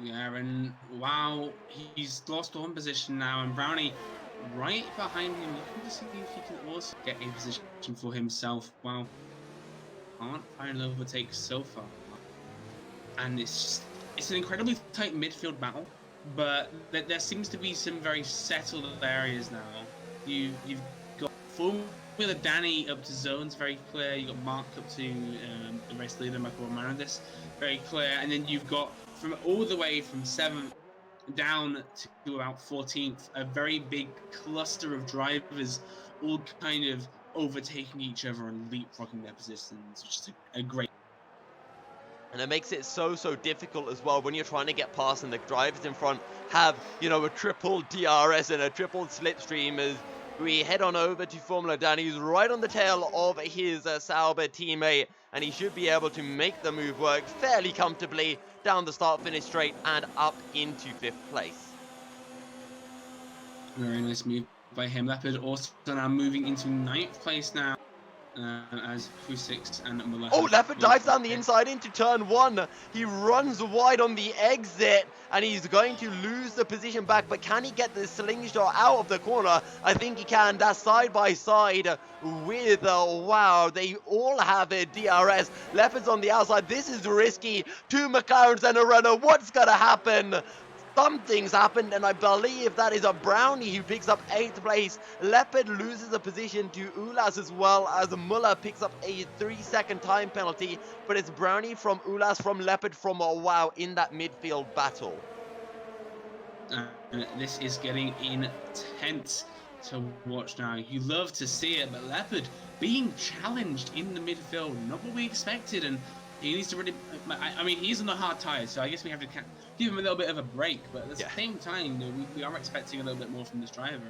Yeah, and Wow, he's lost one position now, and Brownie right behind him, looking to see if he can also get a position for himself. Wow, can't find an overtake so far. And it's an incredibly tight midfield battle, but there seems to be some very settled areas now. You've got Formula Danny up to zones, very clear. You've got Mark up to the race leader, Michael Romanidis, very clear. And then you've got from all the way from 7th down to about 14th, a very big cluster of drivers all kind of overtaking each other and leapfrogging their positions, which is a great. And it makes it so difficult as well when you're trying to get past and the drivers in front have, you know, a triple DRS and a triple slipstream. As we head on over to Formula Danny, who's right on the tail of his Sauber teammate, and he should be able to make the move work fairly comfortably down the start-finish straight and up into 5th place. Very nice move by him. Leopard also now moving into 9th place now. As Crew 6 and Muller. Oh, Leopard dives down the inside into turn 1. He runs wide on the exit, and he's going to lose the position back, but can he get the slingshot out of the corner? I think he can. That's side by side with Wow. They all have a DRS. Leopard's on the outside. This is risky. 2 McLarens and a runner. What's going to happen? Something's happened, and I believe that is a Brownie who picks up 8th place. Leopard loses a position to Ulas, as well as Muller picks up a 3-second time penalty, but it's Brownie from Ulas, from Leopard, from Wow in that midfield battle. This is getting intense to watch now. You love to see it, but Leopard being challenged in the midfield, not what we expected, and he needs to really. I mean, he's on the hard tires, so I guess we have to give him a little bit of a break. But at the same time, we are expecting a little bit more from this driver.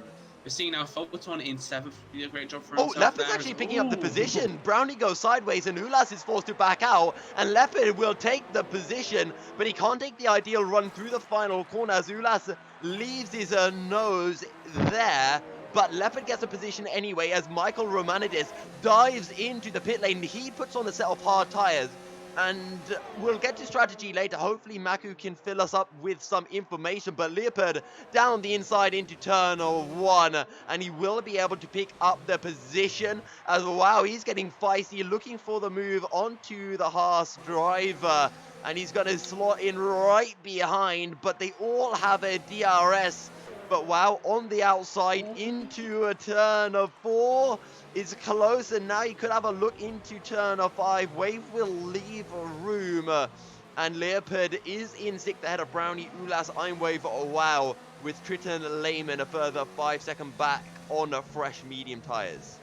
We're seeing now Photon in 7th. He did a great job for himself. Oh, Leopard's actually picking up the position. Brownie goes sideways, and Ulas is forced to back out. And Leopard will take the position, but he can't take the ideal run through the final corner as Ulas leaves his nose there. But Leopard gets a position anyway as Michael Romanidis dives into the pit lane. He puts on a set of hard tires. And we'll get to strategy later. Hopefully Maku can fill us up with some information. But Leopard down the inside into turn 1. And he will be able to pick up the position. As Wow, he's getting feisty, looking for the move onto the Haas driver. And he's going to slot in right behind. But they all have a DRS. But Wow on the outside into a turn 4. Is close, and now you could have a look into turn 5. Wave will leave room, and Leopard is in 6th ahead of Brownie, Ulas, Einwave, Wow, with Triton Lehman a further 5 second back on fresh medium tires.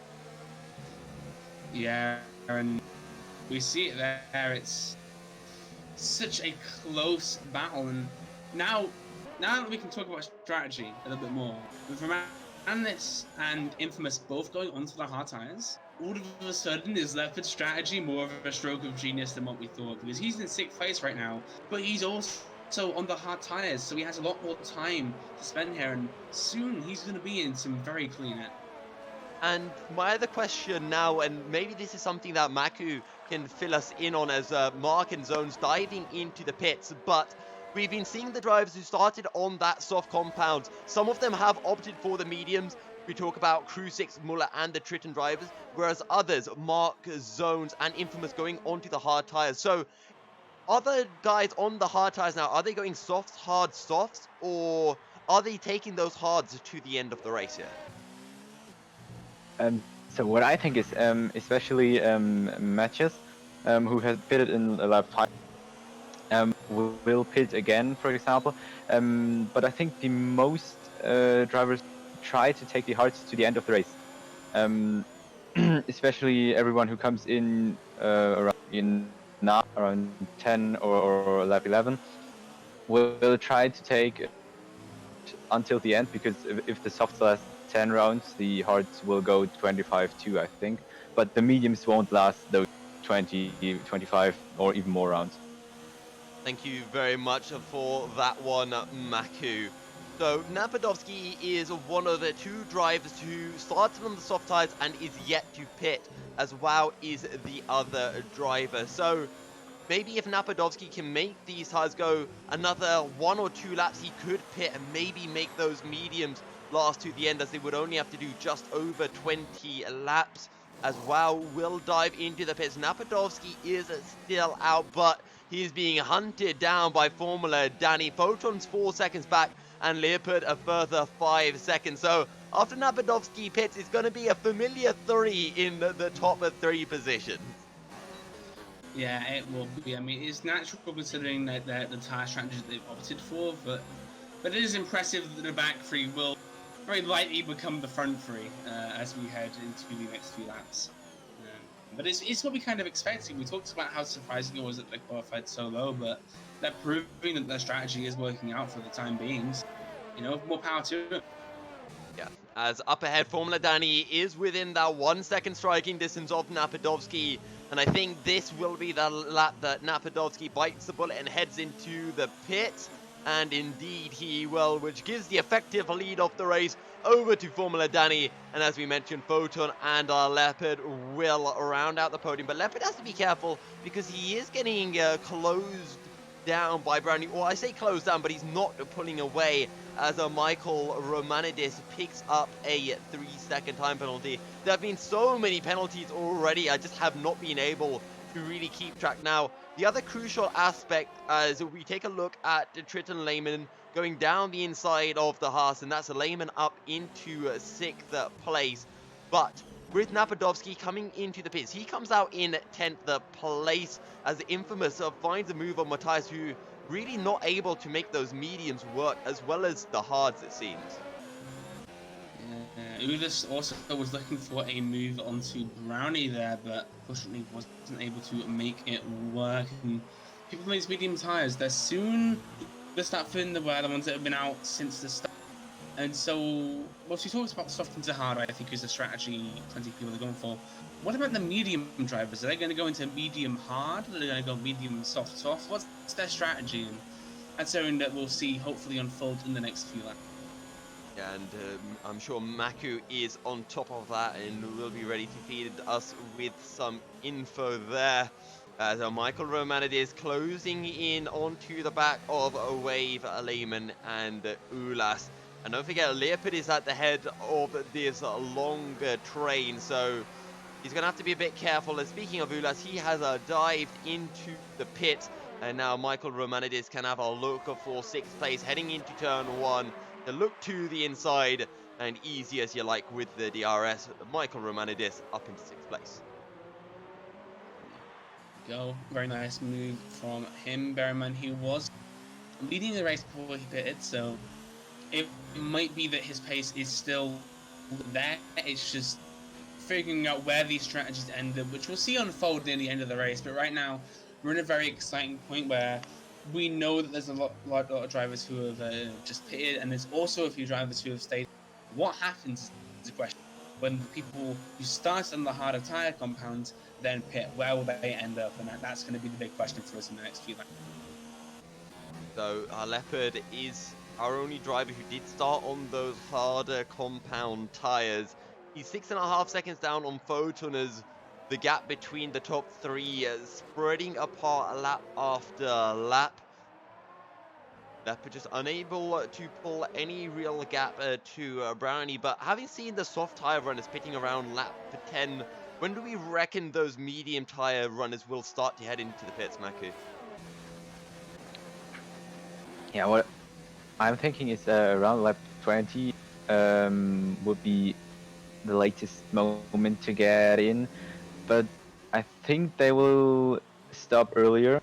Yeah, and we see it there. It's such a close battle, and now that we can talk about strategy a little bit more. From and Infamous both going onto the hard tires, all of a sudden is Leopard's strategy more of a stroke of genius than what we thought, because he's in 6th place right now, but he's also on the hard tires, so he has a lot more time to spend here, and soon he's going to be in some very clean air. And my other question now, and maybe this is something that Maku can fill us in on as Mark and Zone's diving into the pits, but we've been seeing the drivers who started on that soft compound. Some of them have opted for the mediums. We talk about Crew 6, Muller, and the Triton drivers, whereas others, Mark, Zones, and Infamous, going onto the hard tires. So, other guys on the hard tires now, are they going softs, hard, softs, or are they taking those hards to the end of the race here? So what I think is, especially Matches, who has pitted in lap 5, will pit again, for example. But I think the most drivers try to take the hards to the end of the race. Especially everyone who comes in around 10 or lap 11 will try to take until the end, because if the softs last 10 rounds, the hards will go 25-2, I think. But the mediums won't last those 20, 25, or even more rounds. Thank you very much for that one, Maku. So, Napadovsky is one of the two drivers who started on the soft tires and is yet to pit, as well is the other driver. So, maybe if Napadovsky can make these tires go another 1 or 2 laps, he could pit and maybe make those mediums last to the end, as they would only have to do just over 20 laps. As well, will dive into the pits. Napadovsky is still out, but he is being hunted down by Formula Danny. Photon's 4 seconds back, and Leopard a further 5 seconds. So after Napadovsky pits, it's going to be a familiar 3 in the top of 3 positions. Yeah, it will be. I mean, it's natural considering that the tyre strategy that they've opted for, but it is impressive that the back 3 will very likely become the front 3 as we head into the next few laps. But it's what we kind of expected. We talked about how surprising it was that they qualified so low, but they're proving that their strategy is working out for the time being. So, you know, more power to them. Yeah, as up ahead, Formula Danny is within that 1 second striking distance of Napadovsky, and I think this will be the lap that Napadovsky bites the bullet and heads into the pit. And indeed he will, which gives the effective lead of the race over to Formula Danny. And as we mentioned, Photon and Leopard will round out the podium. But Leopard has to be careful because he is getting closed down by Brownie. Or I say closed down, but he's not pulling away as Michael Romanidis picks up a 3-second time penalty. There have been so many penalties already. I just have not been able to really keep track. Now, the other crucial aspect as we take a look at Triton Lehman going down the inside of the Haas, and that's Lehman up into 6th place. But with Napadovsky coming into the pits, he comes out in 10th place as Infamous finds a move on Matthias, who really not able to make those mediums work as well as the hards, it seems. Ulis also was looking for a move onto Brownie there, but fortunately wasn't able to make it work. And people on these medium tires, they're soon going to start filling the wear, the ones that have been out since the start. And so, once we talked about soft into hard, I think is the strategy plenty of people are going for. What about the medium drivers? Are they going to go into medium hard? Are they going to go medium soft? What's their strategy? And that's something that we'll see hopefully unfold in the next few laps. And I'm sure Maku is on top of that and will be ready to feed us with some info there. As Michael Romanidis closing in onto the back of Wave, Lehman and Ulas. And don't forget, Leopard is at the head of this long train, so he's going to have to be a bit careful. And speaking of Ulas, he has dived into the pit. And now Michael Romanidis can have a look for 6th place heading into turn 1. To look to the inside, and easy as you like with the DRS. Michael Romanidis up into 6th place. Go. Very nice move from him. Bear in mind, he was leading the race before he pitted, so it might be that his pace is still there. It's just figuring out where these strategies ended, which we'll see unfold near the end of the race. But right now, we're in a very exciting point where we know that there's a lot of drivers who have just pitted, and there's also a few drivers who have stayed What happens is the question. When people who start on the harder tire compound then pit, where will they end up? And that's going to be the big question for us in the next few laps. So our Leopard is our only driver who did start on those harder compound tires. He's 6.5 seconds down on Photon as the gap between the top three spreading apart lap after lap. Leopard just unable to pull any real gap to Brownie, but having seen the soft tire runners pitting around lap 10, when do we reckon those medium tire runners will start to head into the pits, Maku? Yeah, what I'm thinking is around lap 20 would be the latest moment to get in, but I think they will stop earlier.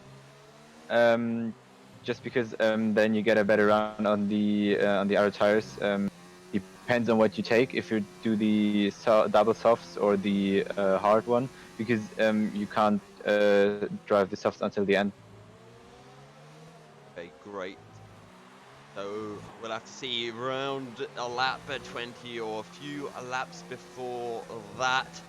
Just because then you get a better run on the other tires. Depends on what you take. If you do the double softs or the hard one, because you can't drive the softs until the end. Okay, great. So we'll have to see around a lap at 20 or a few laps before that.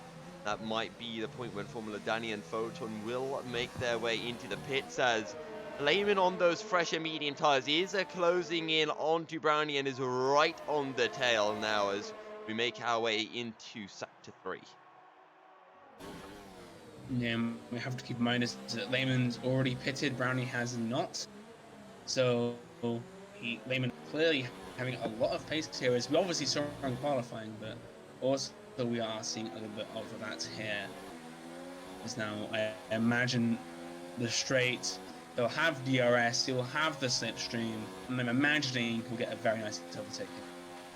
That might be the point when Formula Danny and Photon will make their way into the pits as Lehman on those fresher medium tires is closing in onto Brownie and is right on the tail now as we make our way into Sector 3. Yeah, we have to keep in mind is that Lehman's already pitted, Brownie has not. So Lehman clearly having a lot of pace here, as we obviously saw in qualifying, but also we are seeing a little bit of that here. As now I imagine the straight, they'll have DRS, he'll have the slipstream, and I'm imagining he'll get a very nice overtake.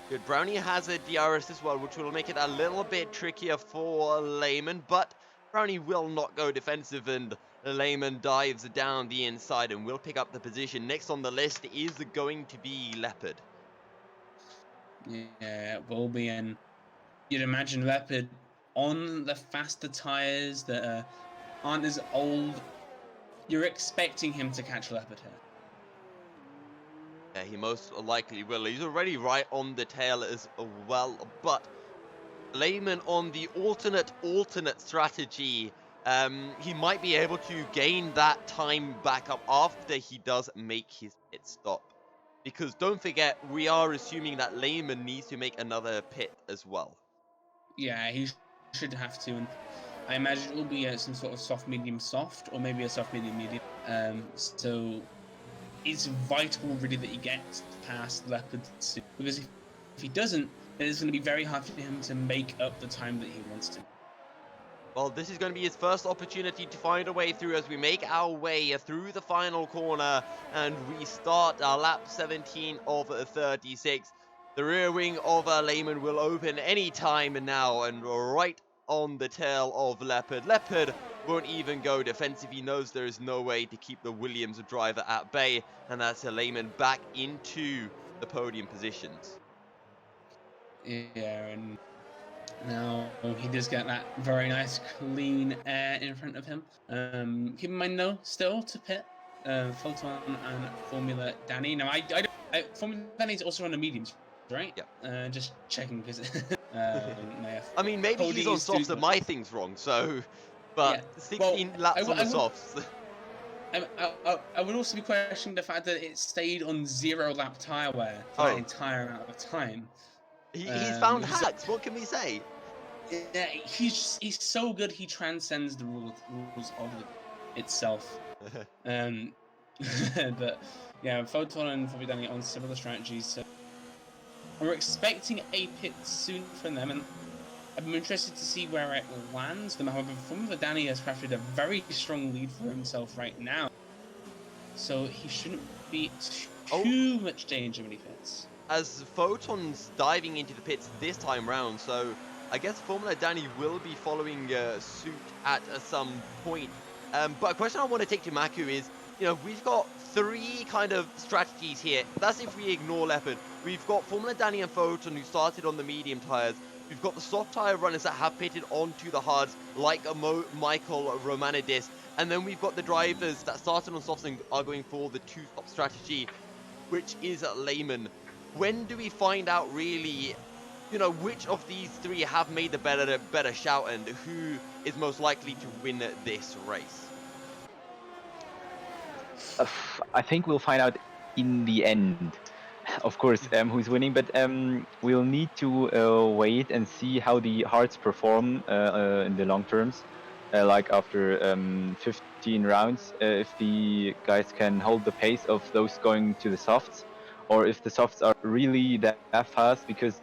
Good, Brownie has a DRS as well, which will make it a little bit trickier for Lehman, but Brownie will not go defensive and Lehman dives down the inside and will pick up the position. Next on the list is going to be Leopard. Yeah, it will be, and you'd imagine Leopard on the faster tires that aren't as old. You're expecting him to catch Leopard here. Yeah, he most likely will. He's already right on the tail as well, but Lehman on the alternate strategy, he might be able to gain that time back up after he does make his pit stop. Because don't forget, we are assuming that Lehman needs to make another pit as well. Yeah, he should have to, and I imagine it will be some sort of soft, medium, soft, or maybe a soft, medium, medium. So it's vital really that he gets past Leopard soon, because if he doesn't, then it's going to be very hard for him to make up the time that he wants to. Well, this is going to be his first opportunity to find a way through as we make our way through the final corner and we start our lap 17 of 36. The rear wing of Lehman will open any time now and right on the tail of Leopard. Leopard won't even go defensive. He knows there is no way to keep the Williams driver at bay, and that's Lehman back into the podium positions. Yeah, and now he does get that very nice clean air in front of him. Keep in mind though, still to pit Photon and Formula Danny. Now Formula Danny's also on the mediums, right? Yeah. Just checking because I mean, maybe he's on softs and my thing's wrong, so but yeah. 16 laps on the softs. I would also be questioning the fact that it stayed on 0 lap tire wear for the entire amount of time. He's found hacks. What can we say? Yeah, he's so good. He transcends the rules of itself. But yeah, Photon and Formula on similar strategies. So we're expecting a pit soon from them, and I'm interested to see where it lands. However, Formula Danny has crafted a very strong lead for himself right now, so he shouldn't be too much danger when he pits. As Photon's diving into the pits this time round, so I guess Formula Danny will be following suit at some point. But a question I want to take to Maku is, you know, we've got 3 kind of strategies here. That's if we ignore Leopard. We've got Formula Danny and Photon who started on the medium tires. We've got the soft tire runners that have pitted onto the hards, like Michael Romanidis. And then we've got the drivers that started on softs and are going for the 2-stop strategy, which is Lehman. When do we find out really you know, which of these three have made the better shout, and who is most likely to win this race? I think we'll find out in the end, of course, who's winning. But we'll need to wait and see how the hards perform in the long terms. Like after 15 rounds, if the guys can hold the pace of those going to the softs, or if the softs are really that fast, because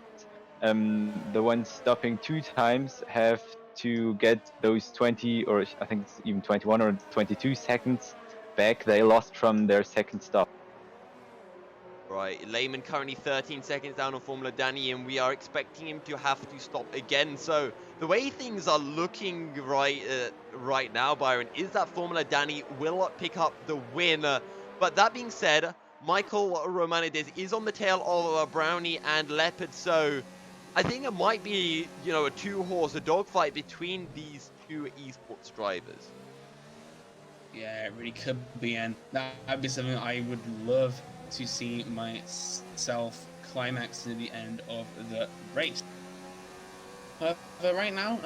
the ones stopping 2 times have to get those 20, or I think it's even 21 or 22 seconds back they lost from their second stop. Right, Lehman currently 13 seconds down on Formula Danny, and we are expecting him to have to stop again. So the way things are looking right now, Byron, is that Formula Danny will pick up the win. But that being said, Michael Romanides is on the tail of Brownie and Leopard, so I think it might be, you know, a two-horse, a dogfight between these two esports drivers. Yeah, it really could be, and that'd be something I would love to see myself climax to the end of the race. But right now,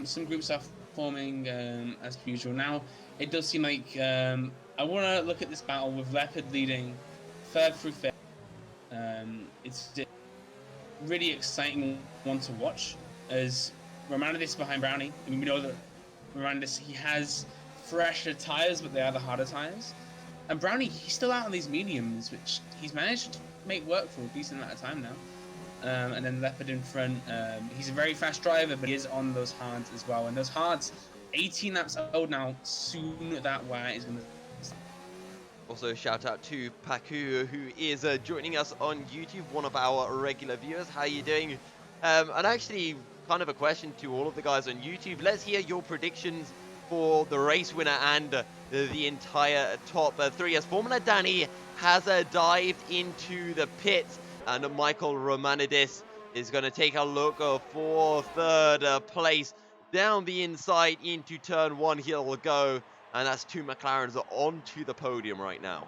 some groups are forming as usual. Now, it does seem like I want to look at this battle with Leopard leading third through fifth. It's a really exciting one to watch, as Romanides behind Brownie. I mean, we know that Romanides, he has fresher tires, but they are the harder tires. And Brownie, he's still out on these mediums, which he's managed to make work for a decent amount of time now. And then Leopard in front, he's a very fast driver, but he is on those hards as well. And those hards, 18 laps old now, soon that wire is going to... Also, shout out to Paku, who is joining us on YouTube, one of our regular viewers. How are you doing? And actually, kind of a question to all of the guys on YouTube. Let's hear your predictions for the race winner and the entire top three, as Formula Danny has dived into the pits, and Michael Romanides is going to take a look for third place. Down the inside into turn one he'll go, and that's two McLarens onto the podium right now.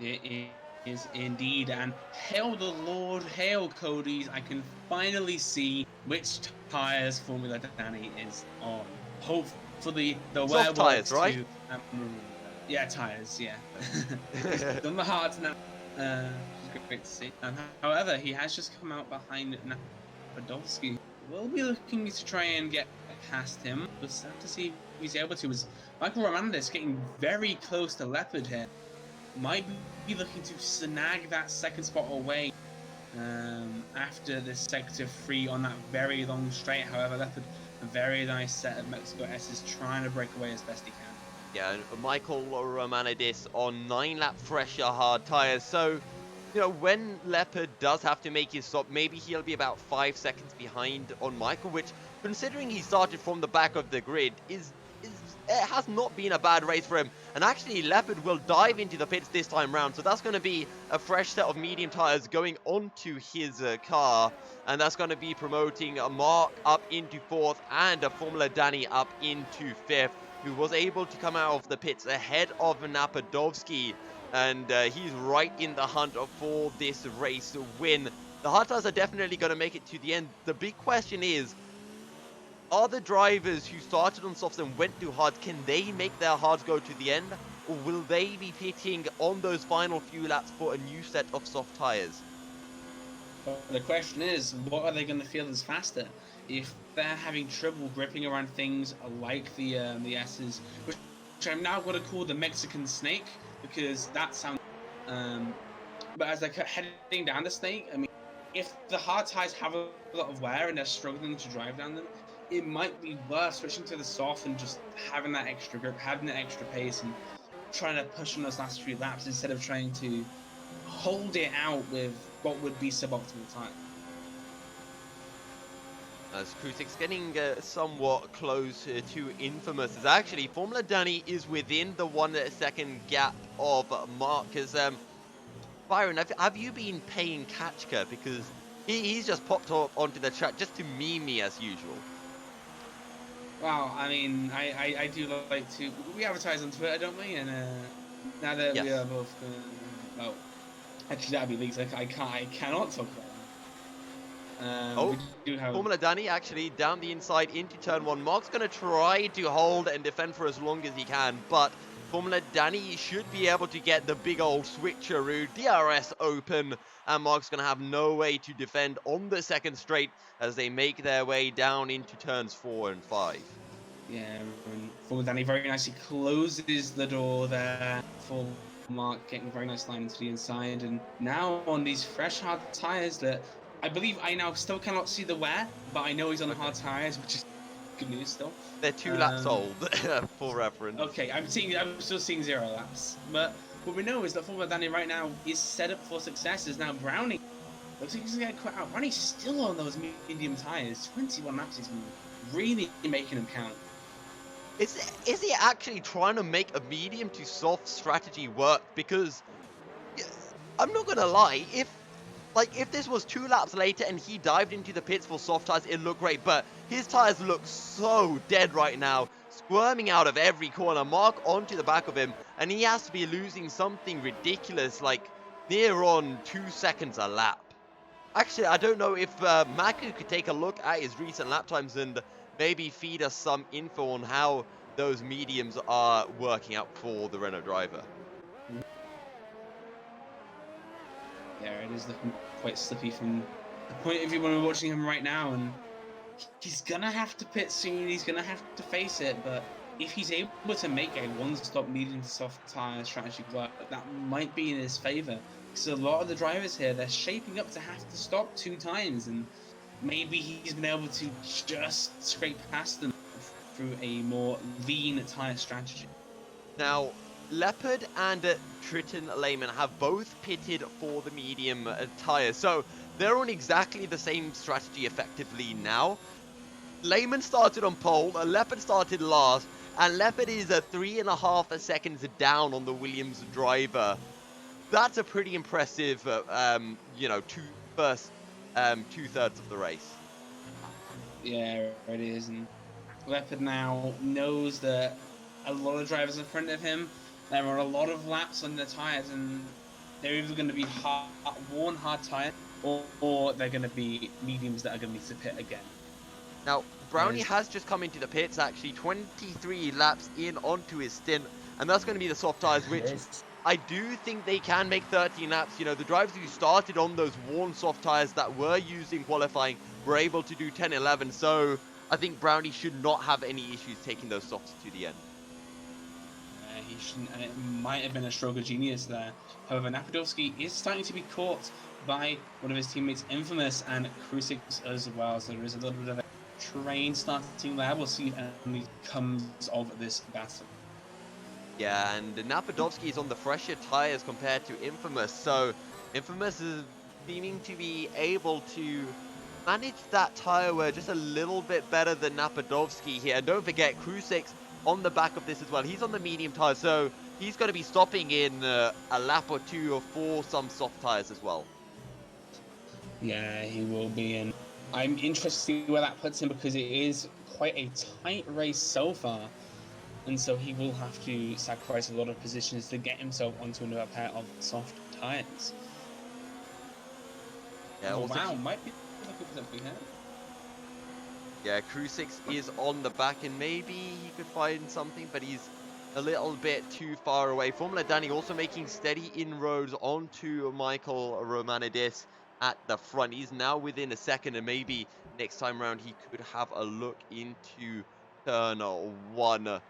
It is indeed, and hail the Lord, hail Cody's. I can finally see which tires Formula Danny is on. Hopefully the wear tires, right? Yeah, tires, yeah. Done the hards now. Great to see. However, he has just come out behind Podolski. We'll be looking to try and get past him. We'll have to see if he's able to. As Michael Romanides getting very close to Leopard here. Might be looking to snag that second spot away after this sector 3 on that very long straight. However, Leopard, a very nice set of Mexico S's, trying to break away as best he can. Yeah, Michael Romanides on 9-lap fresher hard tires. So, you know, when Leopard does have to make his stop, maybe he'll be about 5 seconds behind on Michael, which, considering he started from the back of the grid, it has not been a bad race for him. And actually, Leopard will dive into the pits this time round, so that's going to be a fresh set of medium tires going onto his car, and that's going to be promoting a Mark up into 4th and a Formula Danny up into 5th, who was able to come out of the pits ahead of Napadovsky, and he's right in the hunt for this race win. The hard tires are definitely going to make it to the end. The big question is, are the drivers who started on softs and went to hards, can they make their hards go to the end? Or will they be pitting on those final few laps for a new set of soft tires? Well, the question is, what are they going to feel is faster? If they're having trouble gripping around things like the S's, which I'm now going to call the Mexican snake, because that sounds... but as they're heading down the snake, I mean, if the hard tires have a lot of wear and they're struggling to drive down them, it might be worth switching to the soft and just having that extra grip, having that extra pace, and trying to push on those last few laps instead of trying to hold it out with what would be suboptimal time. As Krusik's getting somewhat close to infamous, as actually Formula Danny is within the 1 second gap of Marcus. Byron, have you been paying Kachka? Because he's just popped up onto the track just to meme me as usual. Well, I mean, I do like to... We advertise on Twitter, don't we? And now that we are both... well, actually, that'd be leaks. I cannot talk about Oh, We do have... Formula Danny actually down the inside into turn 1. Mark's going to try to hold and defend for as long as he can, but Formula Danny should be able to get the big old switcheroo, DRS open, and Mark's going to have no way to defend on the second straight as they make their way down into turns 4 and 5. Yeah, and Formula Danny very nicely closes the door there for Mark, getting a very nice line into the inside, and now on these fresh hard tyres that I believe I now still cannot see the wear, but I know he's on hard tyres, which is good news still. They're 2 laps old, for reference. Okay, I'm still seeing 0 laps, but what we know is that Formula Danny right now is set up for success. Is now Brownie. Looks like he's gonna get quite out. Brownie's still on those medium tyres. 21 laps is really making him count. Is he actually trying to make a medium to soft strategy work? Because I'm not gonna lie, if this was 2 laps later and he dived into the pits for soft tires, it'd look great. But his tires look so dead right now, squirming out of every corner. Mark onto the back of him, and he has to be losing something ridiculous, like near on 2 seconds a lap. Actually, I don't know if Maku could take a look at his recent lap times and maybe feed us some info on how those mediums are working out for the Renault driver. Yeah, it is looking quite slippy from the point of view when we're watching him right now, and he's gonna have to pit soon, he's gonna have to face it, but if he's able to make a one-stop medium to soft tyre strategy work, that might be in his favour. Because a lot of the drivers here, they're shaping up to have to stop 2 times, and maybe he's been able to just scrape past them through a more lean tyre strategy. Now, Leopard and Triton Lehman have both pitted for the medium tyres, so they're on exactly the same strategy effectively now. Lehman started on pole, Leopard started last, and Leopard is 3.5 seconds down on the Williams driver. That's a pretty impressive, first 2/3 of the race. Yeah, it is. And Leopard now knows that a lot of drivers in front of him, there are a lot of laps on the tyres, and they're either going to be worn hard tyres, or they're going to be mediums that are going to need to pit again. Now, Brownie has just come into the pits, actually, 23 laps in onto his stint, and that's going to be the soft tyres, which I do think they can make 13 laps. You know, the drivers who started on those worn soft tyres that were used in qualifying were able to do 10, 11, so I think Brownie should not have any issues taking those softs to the end. He shouldn't, and it might have been a stroke of genius there. However, Napadovsky is starting to be caught by one of his teammates, Infamous, and Krusik as well, so there is a little bit of a train starting there. We'll see if anything comes of this battle. Yeah, and Napadovsky is on the fresher tyres compared to Infamous, so Infamous is seeming to be able to manage that tyre wear just a little bit better than Napadovsky here. And don't forget, Krusik on the back of this as well. He's on the medium tyre, so he's going to be stopping in a lap or 2 for some soft tyres as well. Yeah, he will be, and I'm interested to see where that puts him, because it is quite a tight race so far, and so he will have to sacrifice a lot of positions to get himself onto another pair of soft tyres. Yeah, oh, also wow, might be looking for something here. Yeah, Krusik is on the back, and maybe he could find something, but he's a little bit too far away. Formula Danny also making steady inroads onto Michael Romanidis at the front. He's now within a second, and maybe next time around he could have a look into turn 1.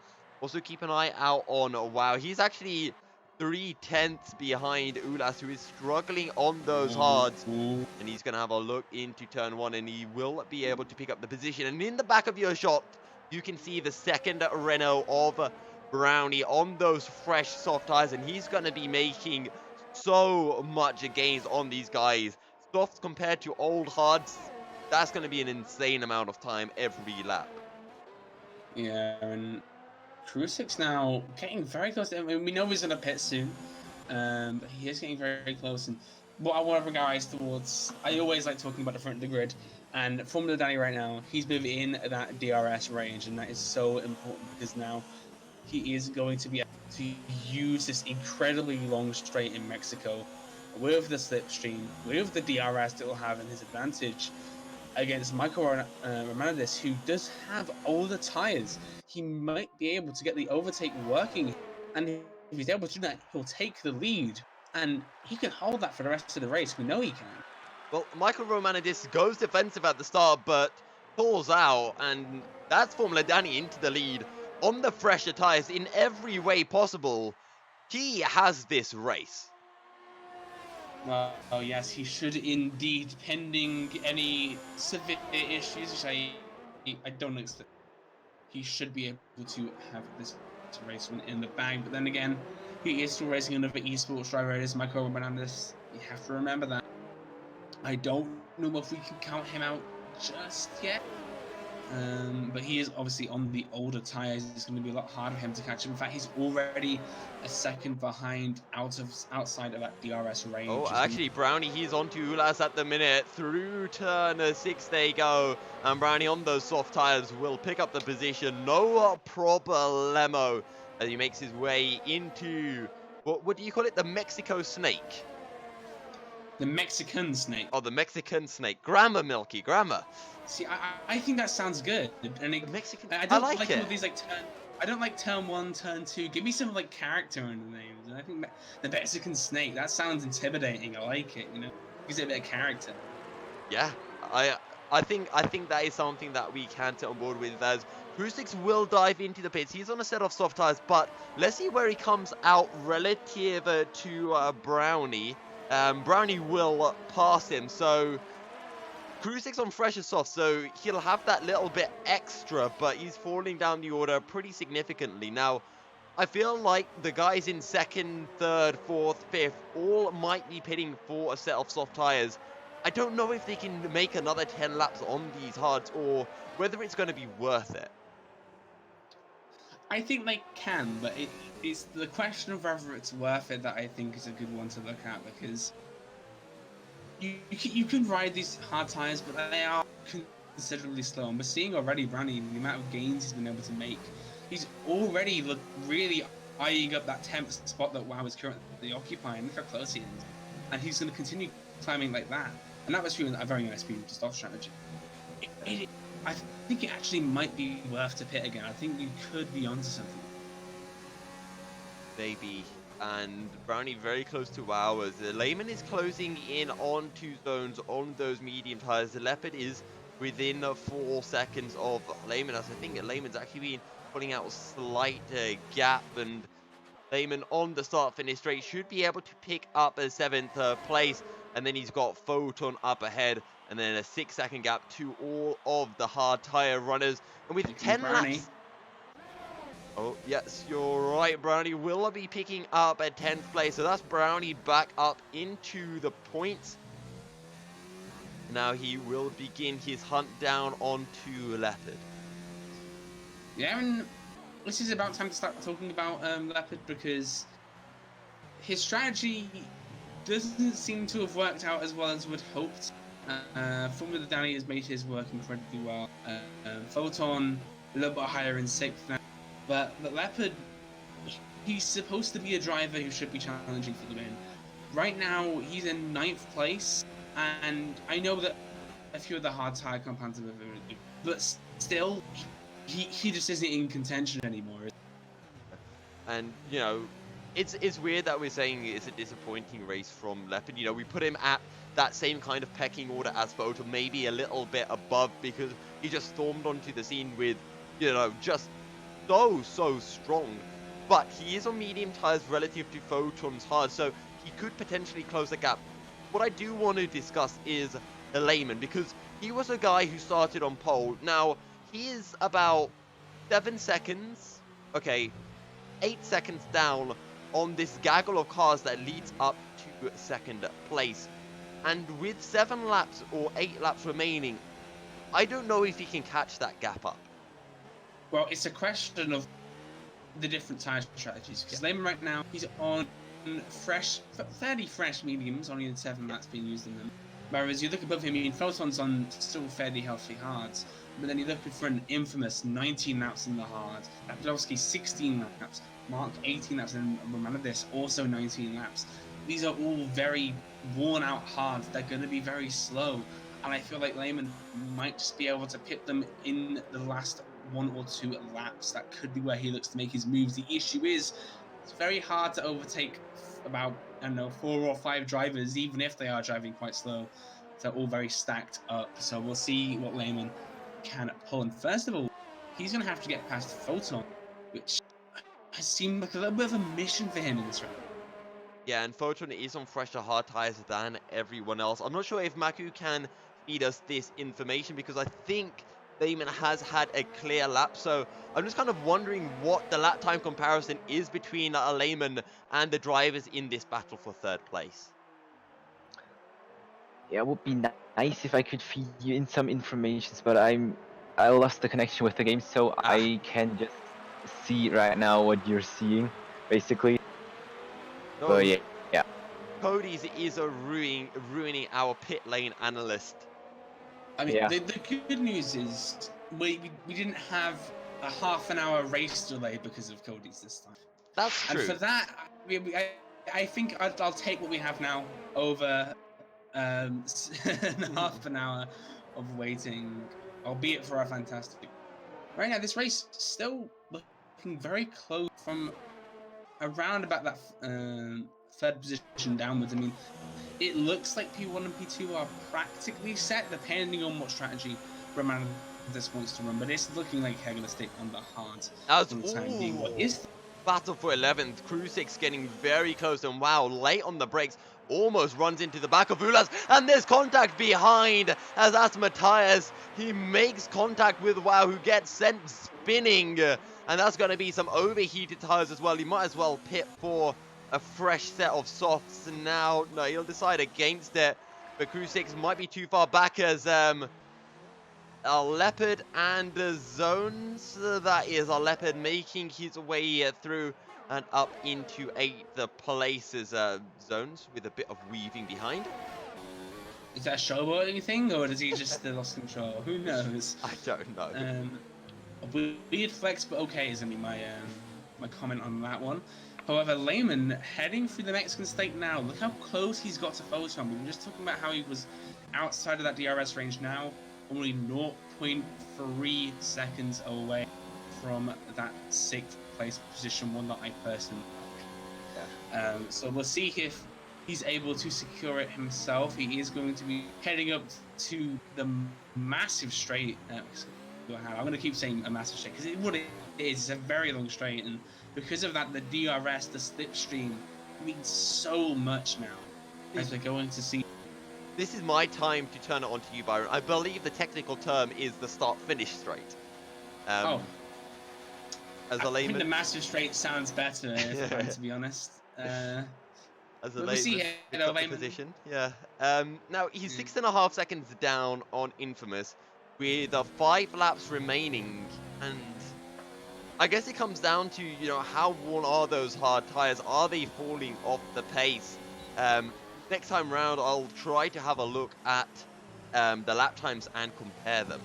Also keep an eye out on Wow. He's actually 3/10 behind Ulas, who is struggling on those hards. And he's going to have a look into turn 1, and he will be able to pick up the position. And in the back of your shot, you can see the second Renault of Brownie on those fresh soft tyres, and he's going to be making so much gains on these guys. Softs compared to old hards, that's going to be an insane amount of time every lap. Yeah, and Krusik's now getting very close. I mean, we know he's going to pit soon, but he is getting very, very close. And what I want to guys towards, I always like talking about the front of the grid, and Formula Danny right now, he's within that DRS range, and that is so important, because now he is going to be able to use this incredibly long straight in Mexico with the slipstream, with the DRS that will have in his advantage. against Michael Romanidis, who does have older tires. He might be able to get the overtake working, and if he's able to do that, he'll take the lead, and he can hold that for the rest of the race. We know he can. Well, Michael Romanidis goes defensive at the start, but pulls out, and that's Formula Danny into the lead on the fresher tyres in every way possible. He has this race. Oh yes, he should indeed, pending any severe issues, which I don't expect. He should be able to have this race win in the bag. But then again, he is still racing another esports driver. It is Michael Romanidis. You have to remember that. I don't know if we can count him out just yet. But he is obviously on the older tires. It's going to be a lot harder for him to catch him. In fact, he's already a second behind outside of that DRS range. Oh, actually, Brownie, he's on to Ulas at the minute. Through turn 6 they go. And Brownie on those soft tires will pick up the position. No problemo. As he makes his way into, what do you call it? The Mexico Snake. The Mexican Snake. Oh, the Mexican Snake. Grammar, Milky, grammar. See, I think that sounds good. And Mexican. I don't like it. All these like I don't like turn 1, turn 2. Give me some like character in the names. And I think the Mexican Snake, that sounds intimidating. I like it. You know, gives it a bit of character. Yeah, I think that is something that we can get on board with, as Krusix will dive into the pits. He's on a set of soft tires, but let's see where he comes out relative to Brownie. Brownie will pass him, so Krusix on fresh and soft, so he'll have that little bit extra, but he's falling down the order pretty significantly. Now, I feel like the guys in second, third, fourth, fifth all might be pitting for a set of soft tires. I don't know if they can make another 10 laps on these hards, or whether it's going to be worth it. I think they can, but it's the question of whether it's worth it that I think is a good one to look at, because you can ride these hard tires, but they are considerably slow. And we're seeing already Brownie, the amount of gains he's been able to make. He's already really eyeing up that 10th spot that WoW is currently occupying. Look how close he is. And he's going to continue climbing like that. And that was through a very nice speed to stop strategy. I think it actually might be worth to pit again. I think you could be onto something. Maybe. And Brownie very close to ours. Lehman is closing in on 2 zones on those medium tires. The Leopard is within 4 seconds of Lehman, as I think Lehman's actually been pulling out a slight gap, and Lehman on the start-finish straight should be able to pick up a 7th place, and then he's got Photon up ahead, and then a 6-second gap to all of the hard tire runners. And with 10 laps... Oh, yes, you're right. Brownie will be picking up at 10th place. So that's Brownie back up into the points. Now he will begin his hunt down onto Leopard. Yeah, and this is about time to start talking about Leopard, because his strategy doesn't seem to have worked out as well as we'd hoped. Formula Danny has made his work incredibly well. Photon a little bit higher in 6th now. But Leopard, he's supposed to be a driver who should be challenging for the win. Right now, he's in 9th place, and I know that a few of the hard tire compounds are very good, but still, he just isn't in contention anymore. And, you know, it's weird that we're saying it's a disappointing race from Leopard. You know, we put him at that same kind of pecking order as Photon, maybe a little bit above, because he just stormed onto the scene with, you know, just so strong. But he is on medium tires relative to Photon's hard, so he could potentially close the gap. What I do want to discuss is Lehman, because he was a guy who started on pole. Now, he is about 7 seconds, okay, 8 seconds down on this gaggle of cars that leads up to 2nd place. And with 7 laps or 8 laps remaining, I don't know if he can catch that gap up. Well, it's a question of the different tire strategies, because Lehman right now, he's on fairly fresh mediums, only in 7 laps being used in them. Whereas you look above him, Photon's on still fairly healthy hards, but then you look for an infamous 19 laps in the hards, Lapidowski 16 laps, Mark 18 laps, and Romanidis also 19 laps. These are all very worn out hards. They're going to be very slow. and I feel like Lehman might just be able to pit them in the last 1 or 2 laps. That could be where he looks to make his moves. The issue is, it's very hard to overtake about, I don't know, 4 or 5 drivers, even if they are driving quite slow. They're all very stacked up. So we'll see what Lehman can pull. And first of all, he's going to have to get past Photon, which has seemed like a little bit of a mission for him in this round. Yeah, and Photon is on fresher hard tires than everyone else. I'm not sure if Maku can feed us this information because I think Lehman has had a clear lap. So I'm just kind of wondering what the lap time comparison is between Lehman and the drivers in this battle for 3rd place. Yeah, it would be nice if I could feed you in some information, but I lost the connection with the game, so I can just see right now what you're seeing, basically. No, But yeah. Cody's is ruining our pit lane analyst. I mean, Yeah. the good news is we didn't have a half-an-hour race delay because of Cody's this time. That's true. And for that, I think I'll take what we have now over half an hour of waiting, albeit for a fantastic. Right now, this race still looking very close from around about that 3rd position downwards. I mean, it looks like P1 and P2 are practically set, depending on what strategy Roman this wants to run. But it's looking like they're going to stay on the hard for the time being. What is battle for 11th? Crew 6 getting very close, and wow, late on the brakes. Almost runs into the back of Ulas, and there's contact behind as that's Matthias. He makes contact with Wow, who gets sent spinning, and that's going to be some overheated tires as well. He might as well pit for a fresh set of softs now. No, he'll decide against it, but Crew 6 might be too far back as a Leopard and the Zones. That is a Leopard making his way through and up into 8th places. Zones with a bit of weaving behind. Is that a showboating thing, or does he just lost control? Who knows? I don't know. A weird flex, but okay is gonna be my comment on that one. However, Lehman heading through the Mexican state now. Look how close he's got to Photon. We were just talking about how he was outside of that DRS range now, only 0.3 seconds away from that 6th place position, one that I personally like. So we'll see if he's able to secure it himself. He is going to be heading up to the massive straight. I'm going to keep saying a massive straight because what it is, it's a very long straight, and because of that, the DRS, the slipstream, means so much now. As we're going to see. This is my time to turn it on to you, Byron. I believe the technical term is the start-finish straight. As a layman, I think the massive straight sounds better, if I'm to be honest. As a layman, position, yeah. Now he's 6.5 seconds down on Infamous, with 5 laps remaining, and I guess it comes down to, you know, how worn are those hard tires? Are they falling off the pace? Next time round, I'll try to have a look at the lap times and compare them.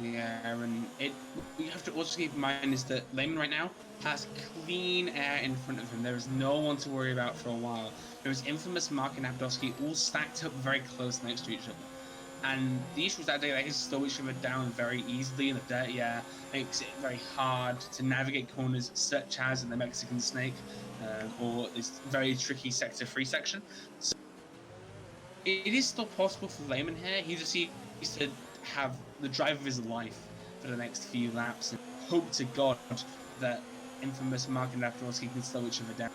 Yeah, and we have to also keep in mind is that Lehman right now has clean air in front of him. There is no one to worry about for a while. There is Infamous, Mark, and Abdowski all stacked up very close next to each other. And the issue is that they can slow each other down very easily in the dirty air. Makes it very hard to navigate corners such as in the Mexican Snake or this very tricky Sector 3 section. So it is still possible for Lehman here. He just needs to have the drive of his life for the next few laps and hope to God that Infamous, Mark, and Abdowski can slow each other down.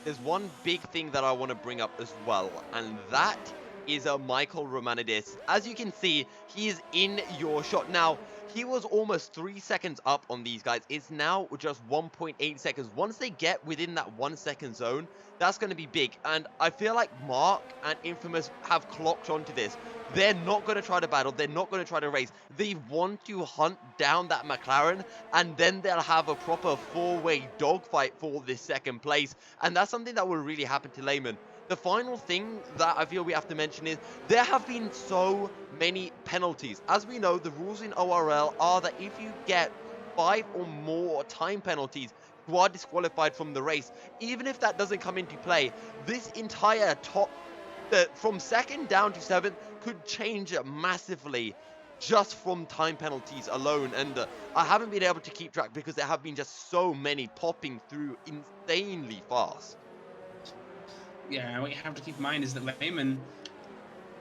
There's one big thing that I want to bring up as well, and that is Michael Romanidis. As you can see, he is in your shot. Now, he was almost 3 seconds up on these guys. It's now just 1.8 seconds. Once they get within that 1 second zone, that's going to be big. And I feel like Mark and Infamous have clocked onto this. They're not going to try to battle. They're not going to try to race. They want to hunt down that McLaren, and then they'll have a proper 4-way dogfight for this 2nd place. And that's something that will really happen to Lehman. The final thing that I feel we have to mention is there have been so many penalties. As we know, the rules in ORL are that if you get 5 or more time penalties, you are disqualified from the race. Even if that doesn't come into play, this entire top, from 2nd down to 7th, could change massively just from time penalties alone. And I haven't been able to keep track because there have been just so many popping through insanely fast. Yeah, what you have to keep in mind is that Lehman,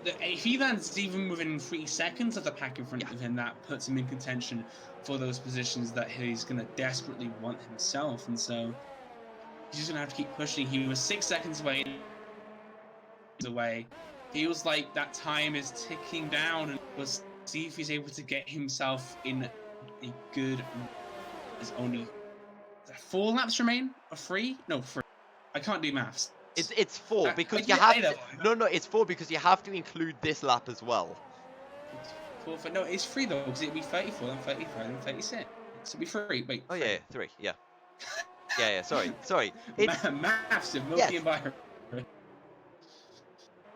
if he lands even within 3 seconds of the pack in front of him, that puts him in contention for those positions that he's going to desperately want himself. And so he's just going to have to keep pushing. He was 6 seconds away. Feels like that time is ticking down, and we'll see if he's able to get himself in a good. There's only 4 laps remain, or 3? No, 3. I can't do maths. It's 4 because you have to, no, it's 4 because you have to include this lap as well. No, it's 3 though, because it'd be 34, then 35, then 36. So it'd be 3. Wait. Oh 3. Yeah, 3. Yeah. Yeah. Sorry. Maths of Milky and Byron.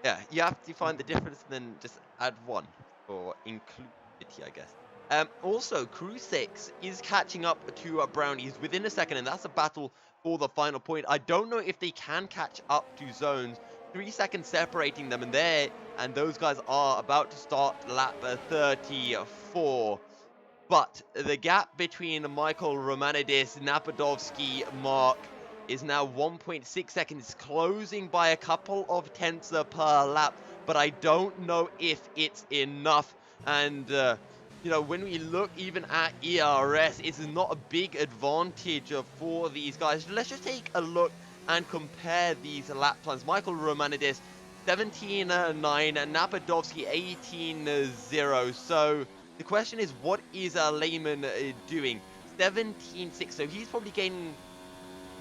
Yeah, you have to find the difference and then just add 1 for inclusivity, I guess. Also, Crew 6 is catching up to Brownie. He's within a second, and that's a battle for the final point. I don't know if they can catch up to Zones. 3 seconds separating them, and those guys are about to start lap 34. But the gap between Michael Romanidis, Napadovsky, Mark is now 1.6 seconds, closing by a couple of tenths per lap, but I don't know if it's enough. And you know, when we look even at ERS, it's not a big advantage for these guys. Let's just take a look and compare these lap times. Michael Romanidis 17.9 and Napadovsky 18.0. So the question is, what is Lehman doing? 17.6, so he's probably gaining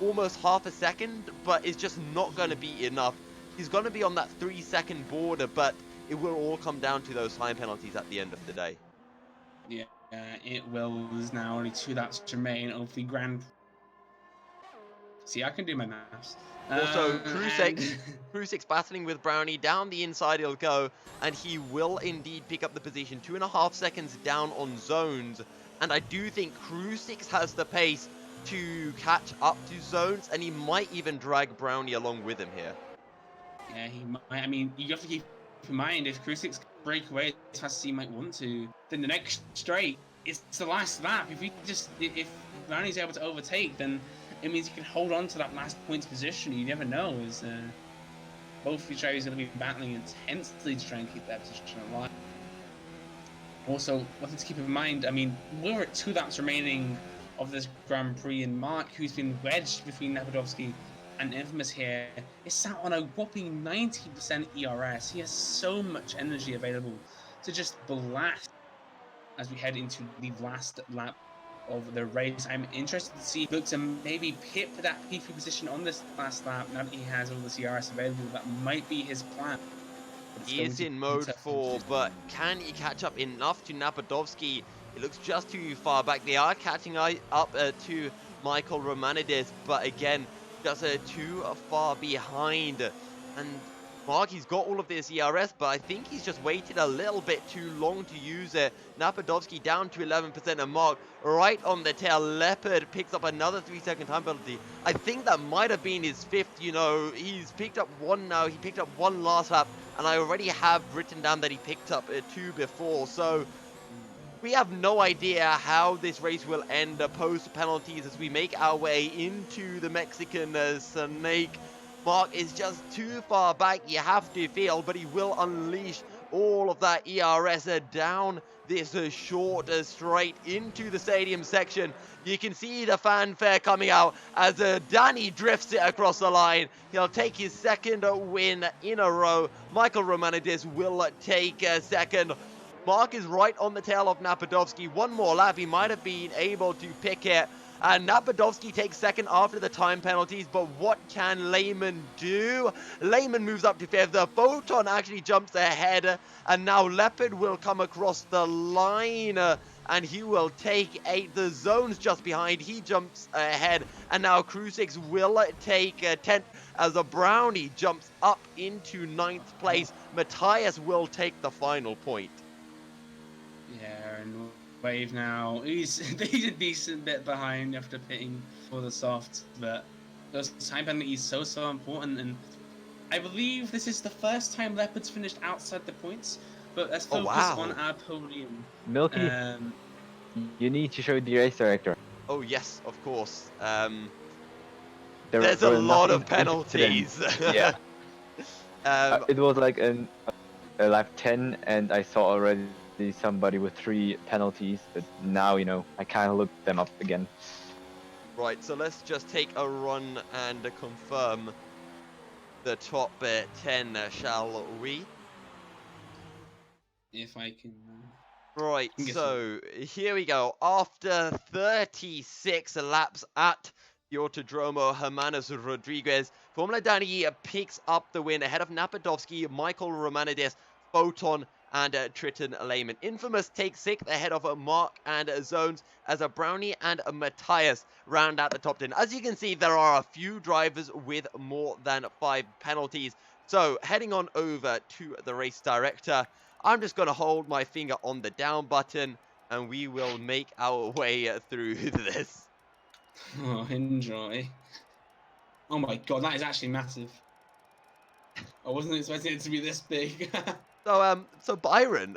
almost half a second, but it's just not going to be enough. He's going to be on that 3 second border, but it will all come down to those time penalties at the end of the day. Yeah, it will. There's now only 2 laps to remain of the Grand. See, I can do my maths. Also, Crew 6 battling with Brownie. Down the inside he'll go, and he will indeed pick up the position. 2.5 seconds down on Zones, and I do think Crew 6 has the pace to catch up to Zones, and he might even drag Brownie along with him here. Yeah, he might. I mean, you have to keep in mind, if Crew 6 break away as fast as he might want to, then the next straight, it's the last lap. If Brownie's able to overtake, then it means you can hold on to that last points position. You never know, as both of these drivers are going to be battling intensely to try and keep that position alive. Also, one thing to keep in mind, I mean, we're at 2 laps remaining of this Grand Prix, and Mark, who's been wedged between Napadovsky and Infamous here, is sat on a whopping 90% ERS. He has so much energy available to just blast as we head into the last lap of the race. I'm interested to see if he looks to maybe pip that P3 position on this last lap now that he has all the CRS available. That might be his plan. He is in mode 4, but can he catch up enough to Napadovsky? It looks just too far back. They are catching up to Michael Romanidis, but again, just too far behind. And Mark, he's got all of this ERS, but I think he's just waited a little bit too long to use it. Napadovsky down to 11%, and Mark right on the tail. Leopard picks up another 3 second time penalty. I think that might have been his 5th, you know. He's picked up 1 now. He picked up 1 last lap, and I already have written down that he picked up 2 before. So we have no idea how this race will end post penalties as we make our way into the Mexican Snake. Mark is just too far back, you have to feel, but he will unleash all of that ERS down this short straight into the stadium section. You can see the fanfare coming out as Danny drifts it across the line. He'll take his 2nd win in a row. Michael Romanidis will take 2nd. Mark is right on the tail of Napadovsky. 1 more lap, he might have been able to pick it. And Napadovsky takes 2nd after the time penalties, but what can Lehman do? Lehman moves up to 5th. The Photon actually jumps ahead, and now Leopard will come across the line, and he will take 8th. The Zone's just behind. He jumps ahead, and now Crew 6 will take 10th as a Brownie jumps up into 9th place. Matthias will take the final point. Yeah, and Wave now, he's a decent bit behind after pitting for the softs, but those time penalties so important, and I believe this is the first time Leopard's finished outside the points But let's Oh, focus wow. on our podium. Milky, you need to show the race director. Oh yes, of course. There There's a were lot of nothing incidents. penalties. Yeah. Um, It was like a lap 10, and I saw already somebody with 3 penalties, but now, you know, I can't look them up again. right, so let's just take a run and confirm the top 10, shall we? If I can. Right, Yes, so here we go. After 36 laps at the Autodromo Hermanos Rodriguez, Formula Danny picks up the win ahead of Napadovsky, Michael Romanidis, Photon, and Triton Lehman. Infamous takes 6th ahead of Mark and Zones as a Brownie and Matthias round out the top 10. As you can see, there are a few drivers with more than 5 penalties. So heading on over to the race director, I'm just going to hold my finger on the down button and we will make our way through this. Oh, enjoy. Oh my god, that is actually massive. I wasn't expecting it to be this big. So Byron,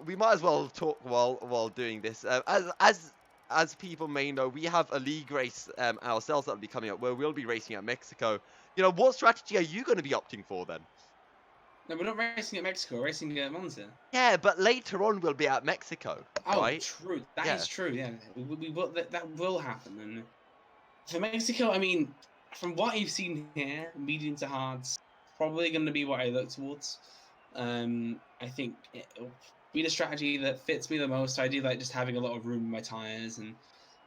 we might as well talk while doing this. As people may know, we have a league race ourselves that'll be coming up where we'll be racing at Mexico. You know, what strategy are you going to be opting for then? No, we're not racing at Mexico, we're racing at Monza. Yeah, but later on we'll be at Mexico, Oh, right? true. That is true, yeah. We will, that will happen. And for Mexico, I mean, from what you've seen here, medium to hards, probably going to be what I look towards. I think it'll be the strategy that fits me the most. I do like just having a lot of room in my tyres, and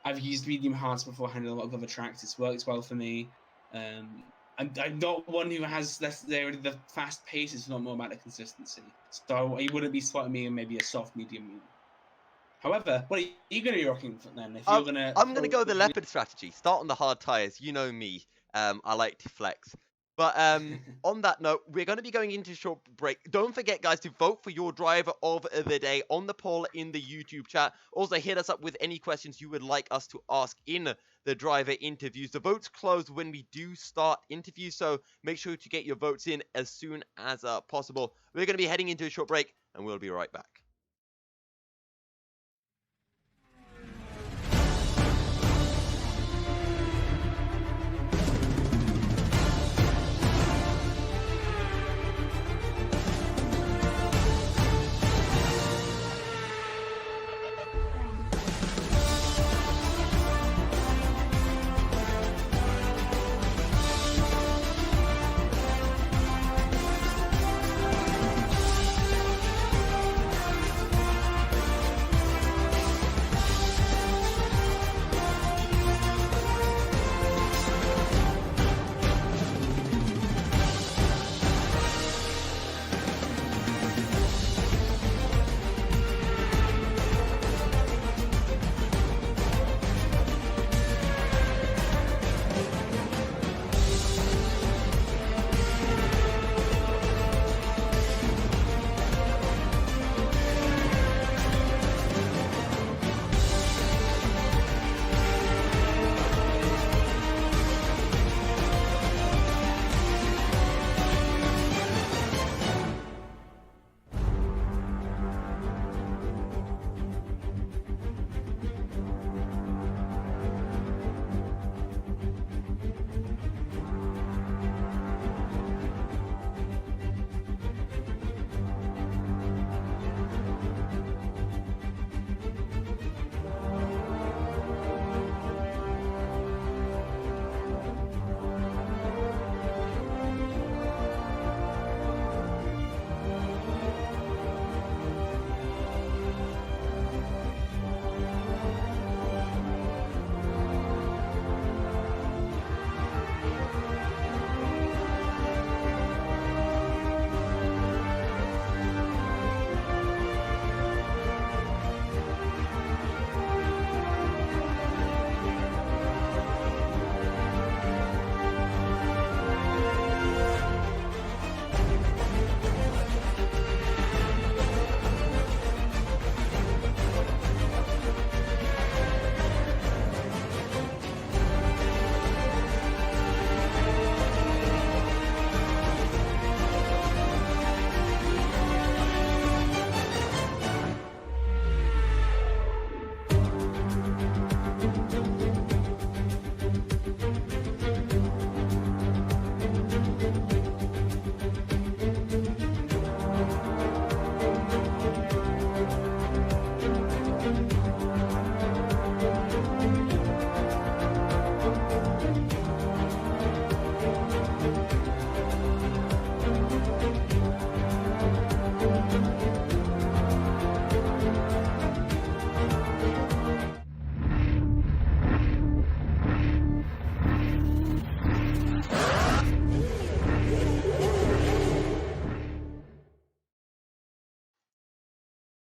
I've used medium hards beforehand in a lot of other tracks. It's worked well for me. I'm not one who has necessarily the fast pace. It's not more about the consistency. So you wouldn't be spotting me in maybe a soft medium. However, what are you going to be rocking then? If you're gonna, I'm going to go the leopard strategy. Start on the hard tyres. You know me. I like to flex. But on that note, we're going to be going into a short break. Don't forget, guys, to vote for your driver of the day on the poll in the YouTube chat. Also, hit us up with any questions you would like us to ask in the driver interviews. The votes close when we do start interviews, so make sure to get your votes in as soon as possible. We're going to be heading into a short break, and we'll be right back.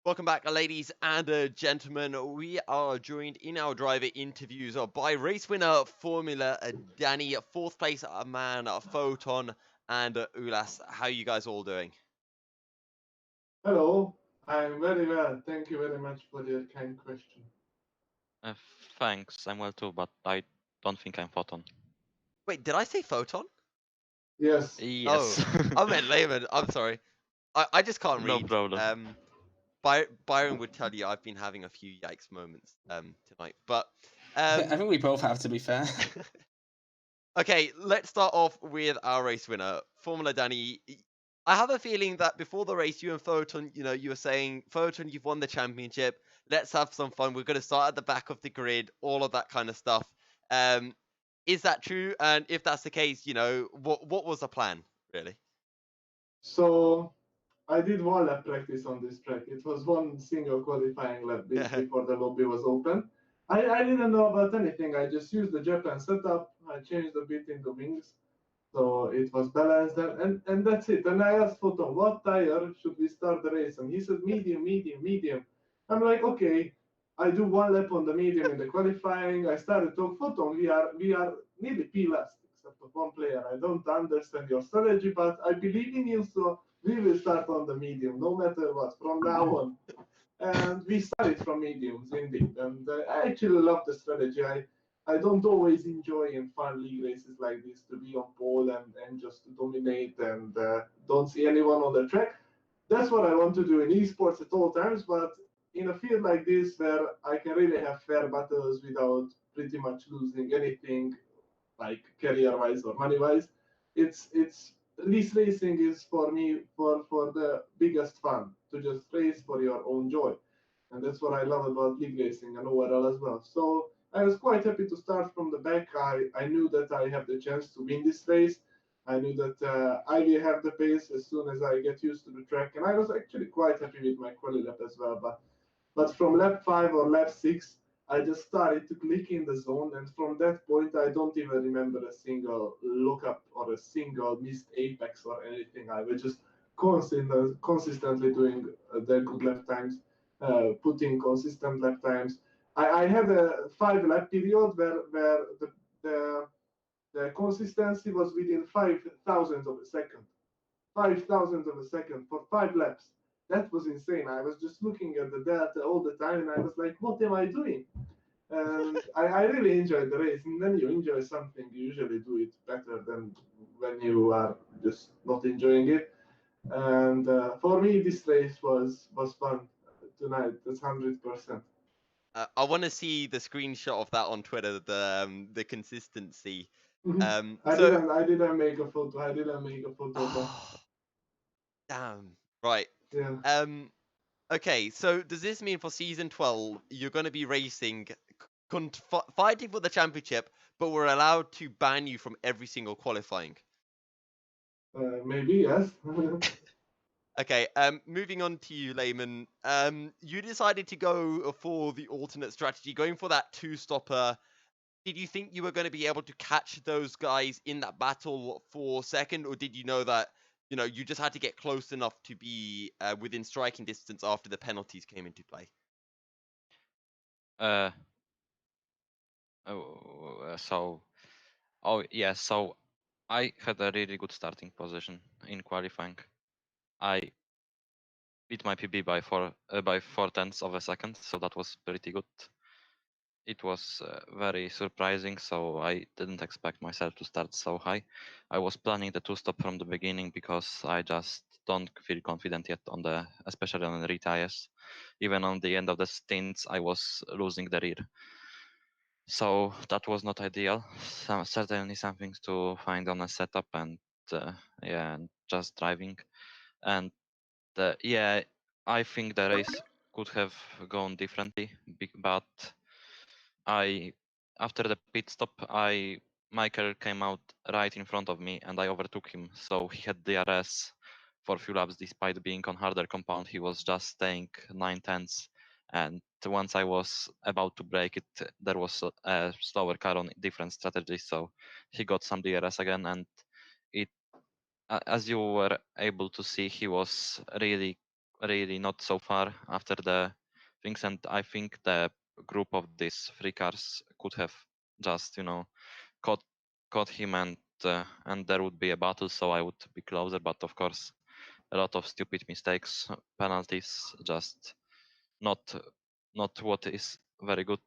Welcome back, ladies and gentlemen. We are joined in our driver interviews by race winner Formula Danny, fourth place man Photon, and Ulas. How are you guys all doing? Hello, I'm very well. Thank you very much for your kind question. Uh, Thanks, I'm well too, but I don't think I'm Photon. Wait, did I say Photon? Yes. Yes. I meant Layman. I'm sorry. I just can't No read. problem. Byron would tell you I've been having a few yikes moments tonight, but I think we both have, to be fair. okay, let's start off with our race winner, Formula Danny. I have a feeling that before the race, you and Photon, you were saying, Photon, you've won the championship. Let's have some fun. We're going to start at the back of the grid, all of that kind of stuff. Is that true? And if that's the case, what was the plan, really? So I did one lap practice on this track. It was one single qualifying lap before the lobby was open. I didn't know about anything. I just used the Japan setup. I changed a bit in the wings, so it was balanced, and that's it. And I asked Photon, what tire should we start the race? And he said medium, medium, medium. I'm like, okay. I do one lap on the medium in the qualifying. I started to Photon. We are nearly P last, except for one player. I don't understand your strategy, but I believe in you, so we will start on the medium, no matter what, from now on. And we started from mediums indeed. And I actually love the strategy. I don't always enjoy in fun league races like this to be on pole and just to dominate and don't see anyone on the track. That's what I want to do in esports at all times, but in a field like this where I can really have fair battles without pretty much losing anything like career wise or money wise, it's this racing is for me for the biggest fun to just race for your own joy, and that's what I love about league racing and ORL as well. So I was quite happy to start from the back. I knew that I have the chance to win this race. I knew that I will have the pace as soon as I get used to the track, and I was actually quite happy with my quali lap as well. But from lap 5 or lap 6, I just started to click in the zone, and from that point, I don't even remember a single lookup or a single missed apex or anything. I was just consistently doing the good lap times, putting consistent lap times. I had a 5 lap period where the, the consistency was within 5,000 of a second. 5,000 of a second for 5 laps. That was insane. I was just looking at the data all the time and I was like, what am I doing? And I really enjoyed the race. And then you enjoy something, you usually do it better than when you are just not enjoying it. And for me, this race was fun tonight. That's 100%. I want to see the screenshot of that on Twitter. The consistency. I didn't make a photo. I didn't make a photo. Oh, damn. Right. Yeah. Okay. So does this mean for season 12 you're going to be racing, fighting for the championship, but we're allowed to ban you from every single qualifying? Maybe yes. Okay, moving on to you, Layman. You decided to go for the alternate strategy, going for that two-stopper. Did you think you were going to be able to catch those guys in that battle for second, or did you know that, you just had to get close enough to be within striking distance after the penalties came into play? So I had a really good starting position in qualifying. I beat my PB by 4/10 of a second, so that was pretty good. It was very surprising, so I didn't expect myself to start so high. I was planning the two-stop from the beginning because I just don't feel confident yet especially on the retires. Even on the end of the stints, I was losing the rear. So that was not ideal. Certainly something to find on a setup and just driving. And I think the race could have gone differently, but after the pit stop, Michael came out right in front of me and I overtook him. So he had DRS for a few laps despite being on harder compound. He was just staying 9/10. And once I was about to break it, there was a slower car on different strategy. So he got some DRS again, and as you were able to see, he was really really not so far after the things, and I think the group of these three cars could have just, you know, caught him, and there would be a battle, so I would be closer. But of course, a lot of stupid mistakes, penalties, just not what is very good.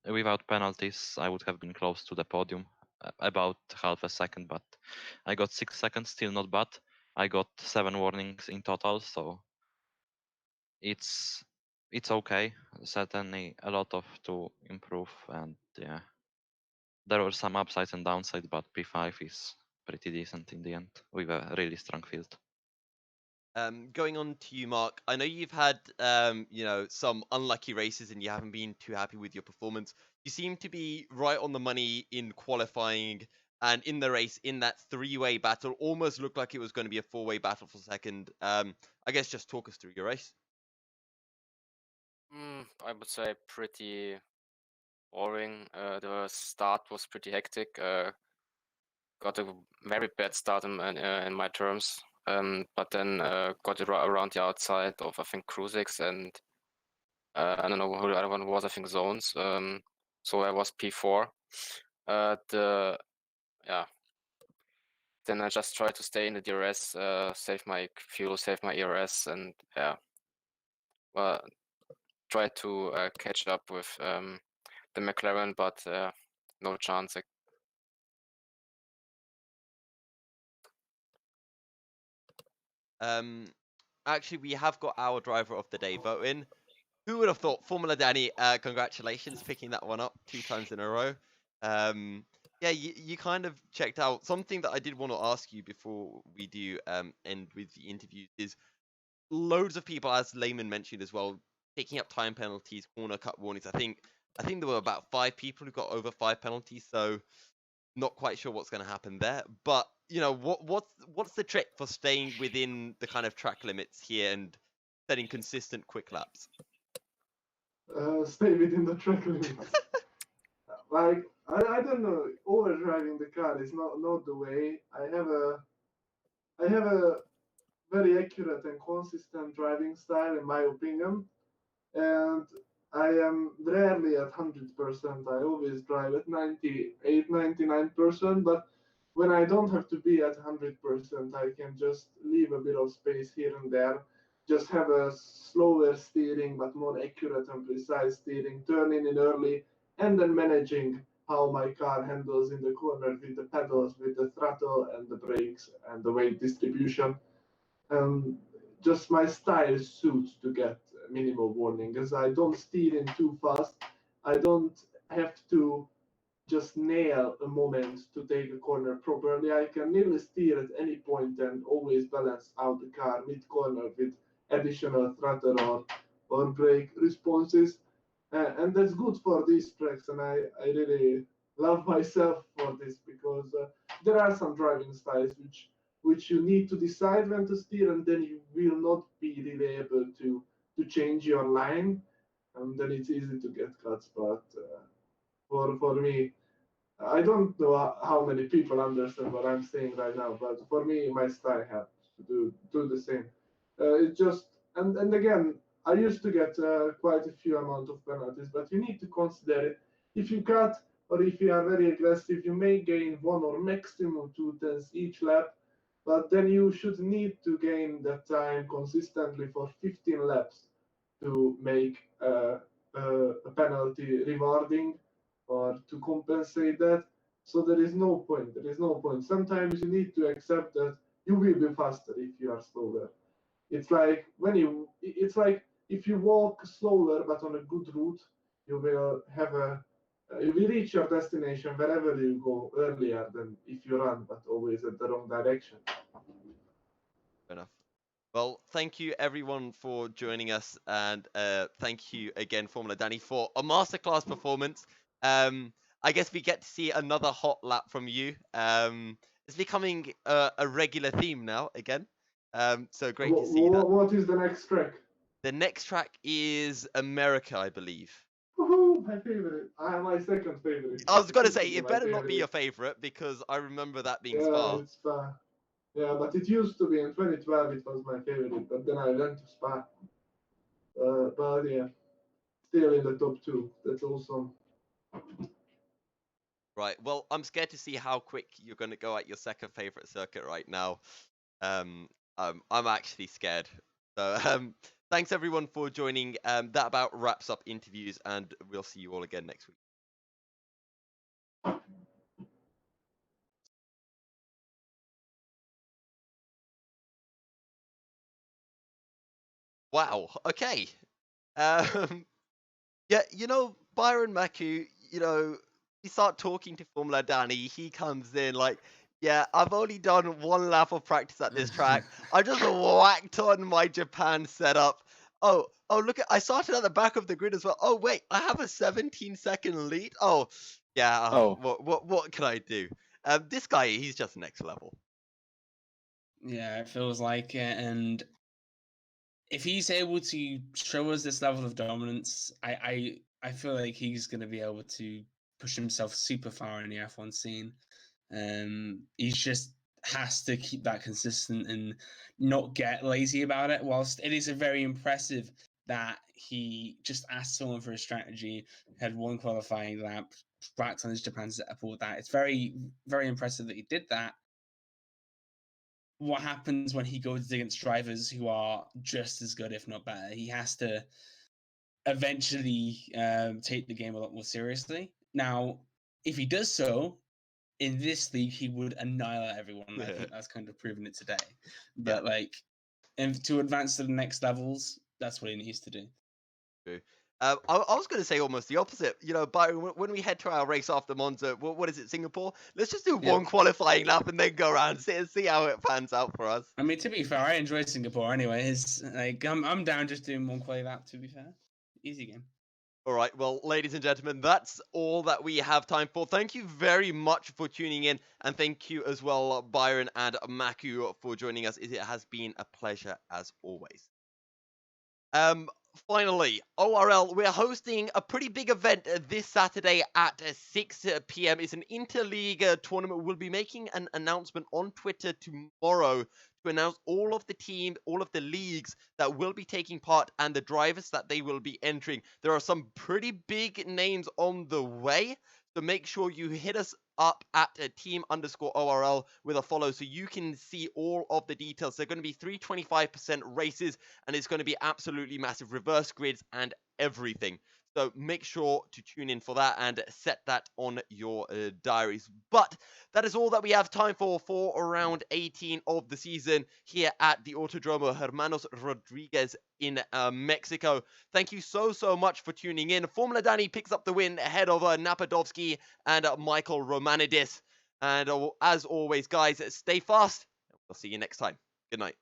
Without penalties, I would have been close to the podium, about half a second, but I got 6 seconds, still not bad. I got 7 warnings in total, so it's okay. Certainly a lot of to improve, and yeah, there were some upsides and downsides, but P5 is pretty decent in the end with a really strong field. Going on to you, Mark. I know you've had, you know, some unlucky races and you haven't been too happy with your performance. You seem to be right on the money in qualifying and in the race in that three-way battle. Almost looked like it was going to be a four-way battle for second. I guess just talk us through your race. I would say pretty boring. The start was pretty hectic. Got a very bad start in my terms, but then got it around the outside of, I think, Cruisix, and I don't know who the other one was. I think Zones. So I was P4. Yeah. Then I just tried to stay in the DRS, save my fuel, save my ERS, and yeah, well, try to catch up with the McLaren, but no chance. Actually, we have got our driver of the day voting. Who would have thought? Formula Danny, congratulations, picking that one up 2 times in a row. Yeah, you kind of checked out. Something that I did want to ask you before we do end with the interview is loads of people, as Layman mentioned as well, picking up time penalties, corner cut warnings. I think there were about 5 people who got over 5 penalties, so not quite sure what's going to happen there. But you know, what's the trick for staying within the kind of track limits here and setting consistent quick laps? Stay within the track limits. Like I don't know, overdriving the car is not the way. I have a very accurate and consistent driving style, in my opinion, and I am rarely at 100%. I always drive at 98, 99%, but when I don't have to be at 100%, I can just leave a bit of space here and there, just have a slower steering but more accurate and precise steering, turning in early, and then managing how my car handles in the corner with the pedals, with the throttle and the brakes and the weight distribution. Just my style suits to get minimal warning, as I don't steer in too fast. I don't have to just nail a moment to take a corner properly. I can nearly steer at any point and always balance out the car mid corner with additional throttle or brake responses. And that's good for these tracks, and I really love myself for this, because there are some driving styles which you need to decide when to steer, and then you will not be really able to change your line, and then it's easy to get cuts. But for me, I don't know how many people understand what I'm saying right now, but for me, my style has to do the same. It just and again, I used to get quite a few amount of penalties, but you need to consider it. If you cut or if you are very aggressive, you may gain 1 or maximum 2 tenths each lap, but then you should need to gain that time consistently for 15 laps to make a penalty rewarding or to compensate that. So there is no point. There is no point. Sometimes you need to accept that you will be faster if you are slower. It's like it's like if you walk slower but on a good route, you will have you will reach your destination wherever you go earlier than if you run but always at the wrong direction. Fair enough. Well, thank you everyone for joining us, and thank you again, Formula Danny, for a masterclass performance. I guess we get to see another hot lap from you. It's becoming a regular theme now again. So great to see that. What is the next track? The next track is America, I believe. Woohoo, my favorite. My second favorite. I was gonna say This is it my better not be favorite. your favorite because I remember that being Yeah, Spa. it's fun. Yeah, but it used to be in 2012. It was my favorite, but then I went to Spa. But yeah, still in the top 2. That's awesome. Right. Well, I'm scared to see how quick you're going to go at your second favorite circuit right now. I'm actually scared. So, thanks everyone for joining. That about wraps up interviews, and we'll see you all again next week. Wow. Okay. Yeah, Byron Maku, you start talking to Formula Danny, he comes in like, yeah, I've only done one lap of practice at this track. I just whacked on my Japan setup. Oh, look, I started at the back of the grid as well. Oh, wait, I have a 17-second lead. Oh, yeah, Oh. what can I do? This guy, he's just next level. Yeah, it feels like it, and if he's able to show us this level of dominance, I feel like he's going to be able to push himself super far in the F1 scene. He just has to keep that consistent and not get lazy about it. Whilst it is a very impressive that he just asked someone for a strategy, had one qualifying lap, backed on his Japan setup, all that. It's very, very impressive that he did that. What happens when he goes against drivers who are just as good, if not better? He has to eventually take the game a lot more seriously. Now, if he does so, in this league, he would annihilate everyone. I think that's kind of proven it today. But and to advance to the next levels, that's what he needs to do. True. I was going to say almost the opposite. Byron, when we head to our race after Monza, what is it, Singapore? Let's just do one qualifying lap and then go around and see how it pans out for us. I mean, to be fair, I enjoy Singapore anyway. I'm down just doing one qualifying lap, to be fair. Easy game. All right, well, ladies and gentlemen, that's all that we have time for. Thank you very much for tuning in, and thank you as well, Byron and Maku, for joining us. It has been a pleasure as always. Finally, ORL, we're hosting a pretty big event this Saturday at 6 p.m. It's an interleague tournament. We'll be making an announcement on Twitter tomorrow to announce all of the teams, all of the leagues that will be taking part and the drivers that they will be entering. There are some pretty big names on the way, so make sure you hit us up at team_ORL with a follow so you can see all of the details. They're going to be 325% races, and it's going to be absolutely massive, reverse grids and everything. So make sure to tune in for that and set that on your diaries. But that is all that we have time for round 18 of the season here at the Autodromo Hermanos Rodriguez in Mexico. Thank you so much for tuning in. Formula Danny picks up the win ahead of Napadovsky and Michael Romanidis. And as always, guys, stay fast. We'll see you next time. Good night.